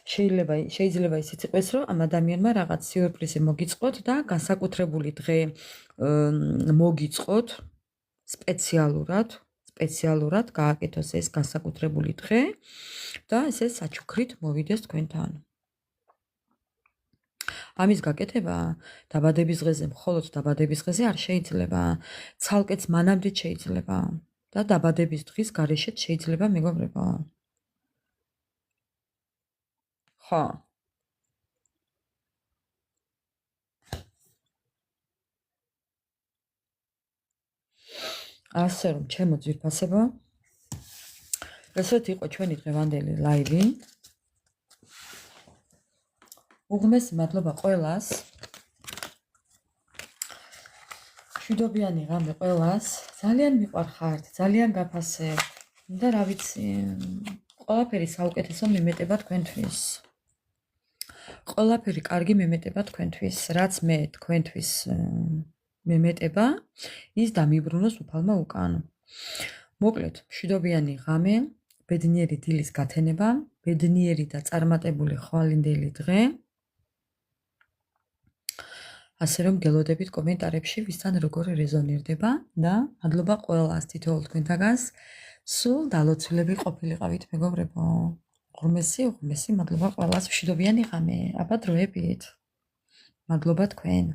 B: შეიძლება ისიც იყოს, რომ ამ ადამიანმა რაღაც სიურპრიზი მოგიწყოთ და განსაკუთრებული დღე მოგიწყოთ სპეციალურად გააკეთოს ეს განსაკუთრებული დღე და ესე საჩუქრით მოვიდეს თქვენთან. ამის გაკეთება დაბადების დღეზე, მხოლოდ დაბადების დღეზე არ შეიძლება, ცალკეც მანამდე შეიძლება და დაბადების დღის გარეშეც შეიძლება მეგობრებო. ხო. ასე რომ ჩემო ძვირფასებო, ესეთ იყო ჩვენი დღევანდელი ლაივი. უღმესი მადლობა ყველას. მშვიდობიანი ღამე ყველას. ძალიან მიყვარხართ, ძალიან გაფასებთ. და რა ვიცი, ყველაფერი საუკეთესო მემეტება თქვენთვის. ყველაფერი კარგი მემეტება თქვენთვის, რაც მე თქვენთვის მემეტება, ის დამიბრუნოს უფალმა უკან. მოკლედ, მშვიდობიანი ღამე, ბედნიერი დილის გათენება, ბედნიერი და წარმატებული ხვალინდელი დღე. ასე რომ გელოდებით კომენტარებში ვისთან როგორ რეზონირდება და მადლობა ყველას თითოეულ თქვენთაგანს. სულ დალოცულები ყოფილიყავით მეგობრებო. უღმესი მადლობა ყველას. მშვიდობიანი ღამე. აბა დროებით. მადლობა თქვენ.